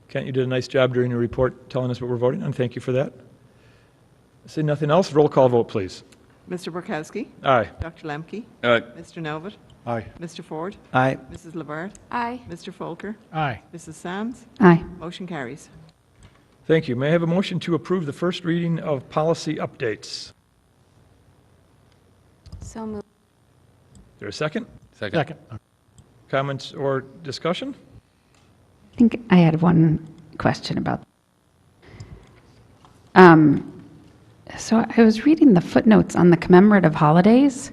Kent, you did a nice job during your report telling us what we're voting on. Thank you for that. Seeing nothing else, roll call vote, please. Mr. Borkowski? Aye. Dr. Lemke? Aye. Mr. Novit? Aye. Mr. Ford? Aye. Mrs. LeBart? Aye. Mr. Folker? Aye. Mrs. Sands? Aye. Motion carries. Thank you. May I have a motion to approve the first reading of policy updates? So moved. Is there a second? Second. Comments or discussion? I think I had one question about. So I was reading the footnotes on the commemorative holidays.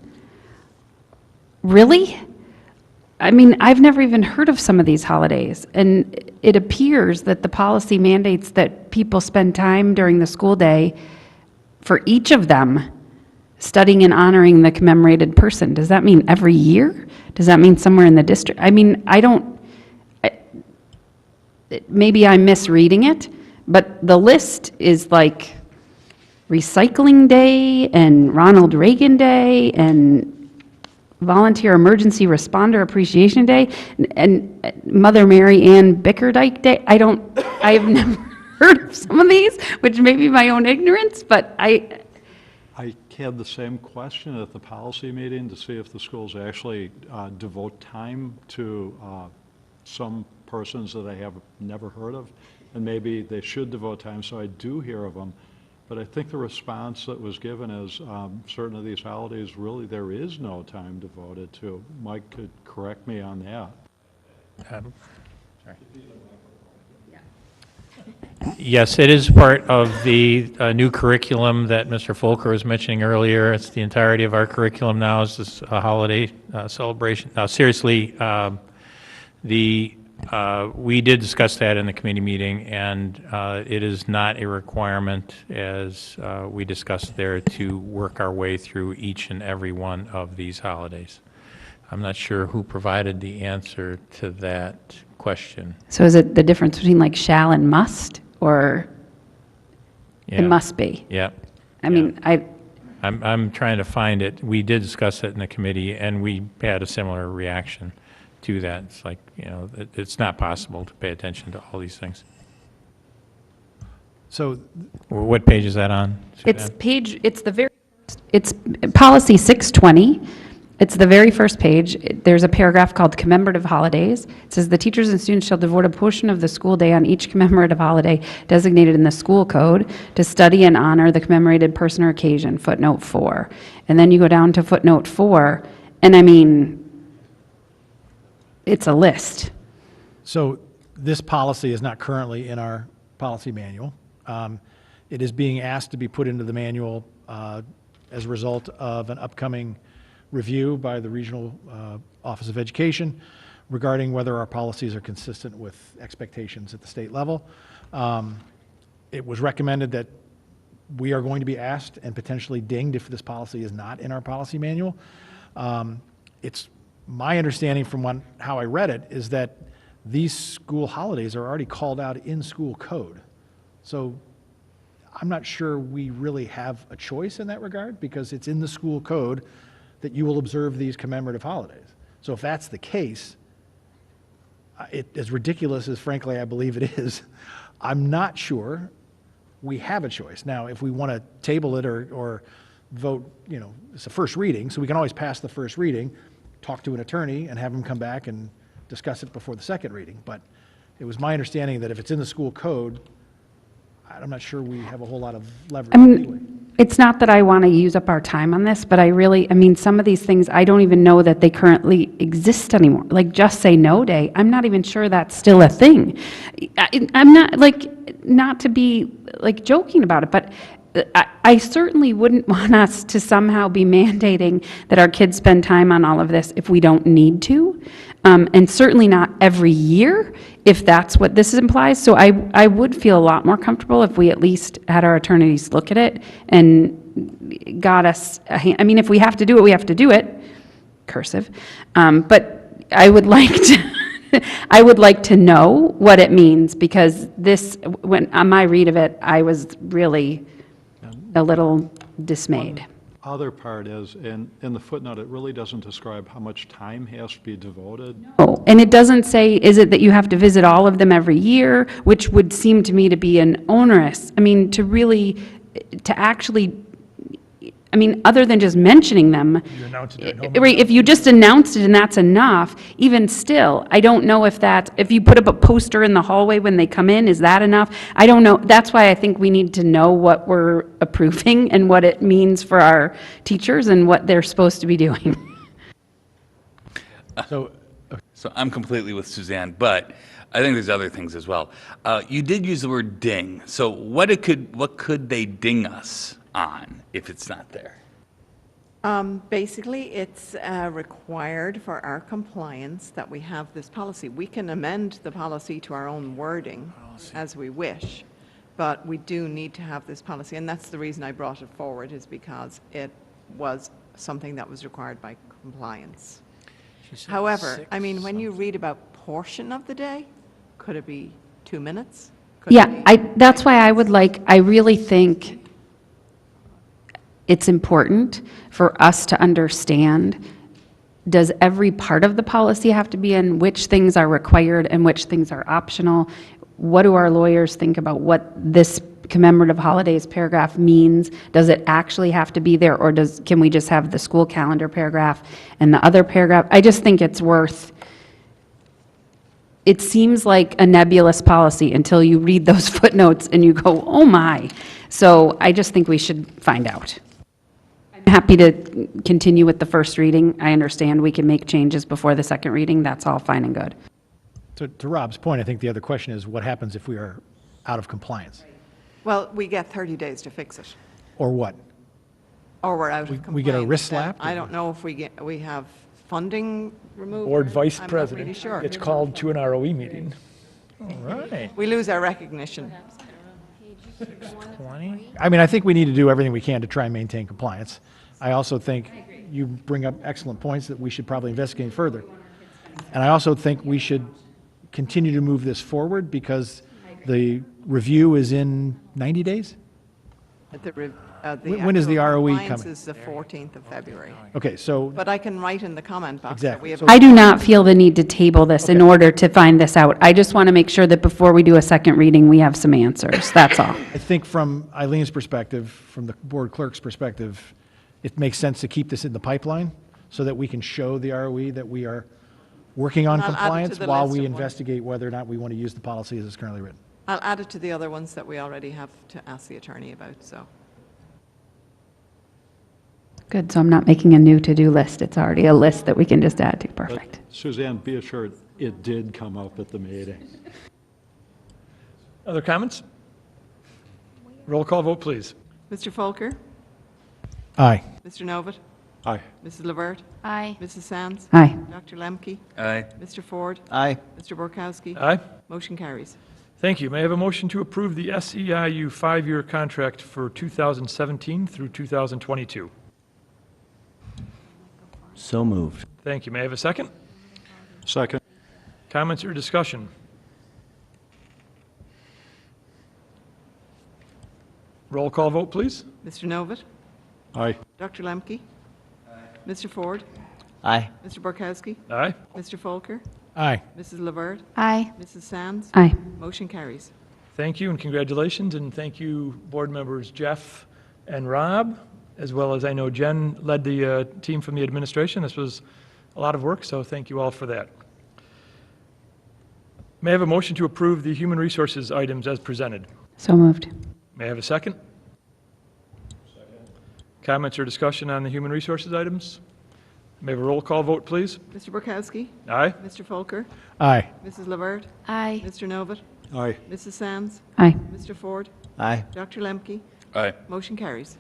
Really? I mean, I've never even heard of some of these holidays, and it appears that the policy mandates that people spend time during the school day for each of them studying and honoring the commemorated person. Does that mean every year? Does that mean somewhere in the district? I mean, maybe I'm misreading it, but the list is like Recycling Day and Ronald Reagan Day and Volunteer Emergency Responder Appreciation Day and Mother Mary Ann Bickerdike Day. I've never heard of some of these, which may be my own ignorance, but I had the same question at the policy meeting to see if the schools actually devote time to some persons that I have never heard of, and maybe they should devote time, so I do hear of them. But I think the response that was given is certain of these holidays, really, there is no time devoted to. Mike could correct me on that. Yes, it is part of the new curriculum that Mr. Folker was mentioning earlier. It's the entirety of our curriculum now is this holiday celebration. Now, seriously, we did discuss that in the committee meeting, and it is not a requirement, as we discussed there, to work our way through each and every one of these holidays. I'm not sure who provided the answer to that question. So is it the difference between like shall and must, or it Yeah. must be? Yeah. I mean, I'm trying to find it. We did discuss it in the committee, and we had a similar reaction to that. It's like, it's not possible to pay attention to all these things. So What page is that on? It's it's policy 620. It's the very first page. There's a paragraph called commemorative holidays. It says the teachers and students shall devote a portion of the school day on each commemorative holiday designated in the school code to study and honor the commemorated person or occasion, footnote 4. And then you go down to footnote 4, and I mean, it's a list. So this policy is not currently in our policy manual. It is being asked to be put into the manual as a result of an upcoming review by the Regional Office of Education regarding whether our policies are consistent with expectations at the state level. It was recommended that we are going to be asked and potentially dinged if this policy is not in our policy manual. It's my understanding from how I read it is that these school holidays are already called out in school code. So I'm not sure we really have a choice in that regard because it's in the school code that you will observe these commemorative holidays. So if that's the case, as ridiculous as frankly I believe it is, I'm not sure we have a choice. Now, if we want to table it or vote, it's a first reading, so we can always pass the first reading, talk to an attorney and have them come back and discuss it before the second reading. But it was my understanding that if it's in the school code, I'm not sure we have a whole lot of leverage anyway. It's not that I want to use up our time on this, but I mean, some of these things, I don't even know that they currently exist anymore. Like Just Say No Day, I'm not even sure that's still a thing. I'm not, not to be, joking about it, but I certainly wouldn't want us to somehow be mandating that our kids spend time on all of this if we don't need to, and certainly not every year, if that's what this implies. So I would feel a lot more comfortable if we at least had our attorneys look at it and got us a hand. I mean, if we have to do it, we have to do it, cursive. But I would like to, I would like to know what it means, because this, on my read of it, I was really a little dismayed. Other part is, in the footnote, it really doesn't describe how much time has to be devoted. Oh, and it doesn't say, is it that you have to visit all of them every year, which would seem to me to be an onerous, I mean, to actually I mean, other than just mentioning them, You announce it during home. right, if you just announced it and that's enough, even still, I don't know if you put up a poster in the hallway when they come in, is that enough? I don't know. That's why I think we need to know what we're approving and what it means for our teachers and what they're supposed to be doing. So, So I'm completely with Suzanne, but I think there's other things as well. You did use the word ding. So what could they ding us on if it's not there? Basically, it's required for our compliance that we have this policy. We can amend the policy to our own wording as we wish, but we do need to have this policy. And that's the reason I brought it forward, is because it was something that was required by compliance. However, I mean, when you read about portion of the day, could it be 2 minutes? Could it Yeah, be- that's why I really think it's important for us to understand, does every part of the policy have to be in? Which things are required and which things are optional? What do our lawyers think about what this commemorative holidays paragraph means? Does it actually have to be there, or can we just have the school calendar paragraph and the other paragraph? I just think it's worth, it seems like a nebulous policy until you read those footnotes and you go, oh my. So I just think we should find out. I'm happy to continue with the first reading. I understand we can make changes before the second reading. That's all fine and good. to Rob's point, I think the other question is what happens if we are out of compliance? Well, we get 30 days to fix it, Or what? or we're out of compliance. we get a wrist Then slap? I don't know if we have funding removed. Board vice I'm not president really sure. gets called to an ROE meeting. All right. We lose our recognition. 20? I mean, I think we need to do everything we can to try and maintain compliance. I also think you bring up excellent points that we should probably investigate further. And I also think we should continue to move this forward because the review is in 90 days? When is the actual ROE compliance coming? is the 14th of February. Okay, so, But I can write in the comment box that Exactly. we have. So- I do not feel the need to table this in order to find this out. I just want to make sure that before we do a second reading, we have some answers. That's all. I think from Eileen's perspective, from the board clerk's perspective, it makes sense to keep this in the pipeline so that we can show the ROE that we are working on I'll add it to compliance the while list we of ones. investigate whether or not we want to use the policy as it's currently written. I'll add it to the other ones that we already have to ask the attorney about, so. Good, so I'm not making a new to-do list. It's already a list that we can just add to. Perfect. Suzanne, be assured, it did come up at the meeting. Other comments? Roll call vote, please. Mr. Folker? Aye. Mr. Novit? Aye. Mrs. Levert? Aye. Mrs. Sands? Aye. Dr. Lemke? Aye. Mr. Ford? Aye. Mr. Borkowski? Aye. Motion carries. Thank you. May I have a motion to approve the SEIU five-year contract for 2017 through 2022? So moved. Thank you. May I have a second? Second. Comments or discussion? Roll call vote, please. Mr. Novit? Aye. Dr. Lemke? Mr. Ford? Aye. Mr. Borkowski? Aye. Mr. Folker? Aye. Mrs. Levert? Aye. Mrs. Sands? Aye. Motion carries. Thank you and congratulations, and thank you, board members Jeff and Rob, as well as I know Jen led the team from the administration. This was a lot of work, so thank you all for that. May I have a motion to approve the human resources items as presented? So moved. May I have a second? Comments or discussion on the human resources items? May I have a roll call vote, please? Mr. Borkowski? Aye. Mr. Folker? Aye. Mrs. Levert? Aye. Mr. Novit? Aye. Mrs. Sands? Aye. Mr. Ford? Aye. Dr. Lemke? Aye. Motion carries.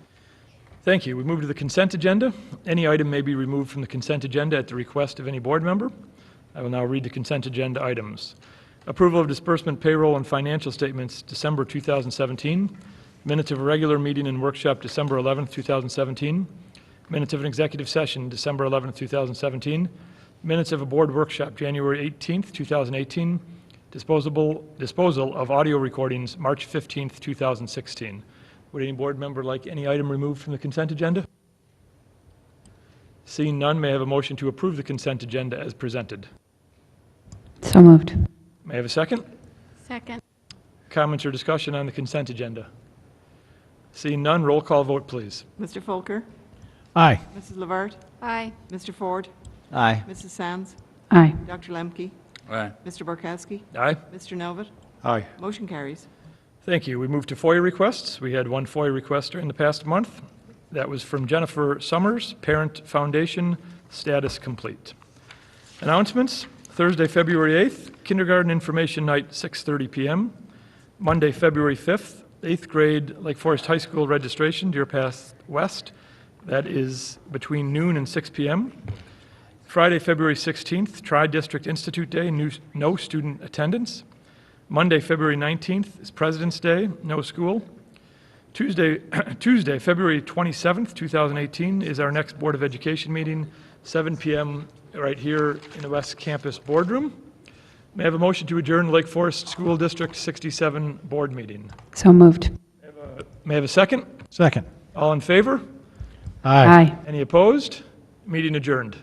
Thank you. We move to the consent agenda. Any item may be removed from the consent agenda at the request of any board member. I will now read the consent agenda items. Approval of disbursement payroll and financial statements, December 2017. Minutes of a regular meeting and workshop, December 11th, 2017. Minutes of an executive session, December 11th, 2017. Minutes of a board workshop, January 18th, 2018. Disposal of audio recordings, March 15th, 2016. Would any board member like any item removed from the consent agenda? Seeing none, may I have a motion to approve the consent agenda as presented? So moved. May I have a second? Second. Comments or discussion on the consent agenda? Seeing none, roll call vote, please. Mr. Folker? Aye. Mrs. Levert? Aye. Mr. Ford? Aye. Mrs. Sands? Aye. Dr. Lemke? Aye. Mr. Borkowski? Aye. Mr. Novit? Aye. Motion carries. Thank you. We move to FOIA requests. We had one FOIA request during the past month. That was from Jennifer Summers, Parent Foundation, status complete. Announcements, Thursday, February 8th, kindergarten information night, 6:30 p.m. Monday, February 5th, 8th grade Lake Forest High School registration, Deer Path West. That is between noon and 6 p.m. Friday, February 16th, Tri-District Institute Day, no student attendance. Monday, February 19th is President's Day, no school. Tuesday, February 27th, 2018 is our next Board of Education meeting, 7 p.m. right here in the West Campus Boardroom. May I have a motion to adjourn Lake Forest School District 67 Board meeting? So moved. May I have a second? Second. All in favor? Aye. Aye. Any opposed? Meeting adjourned.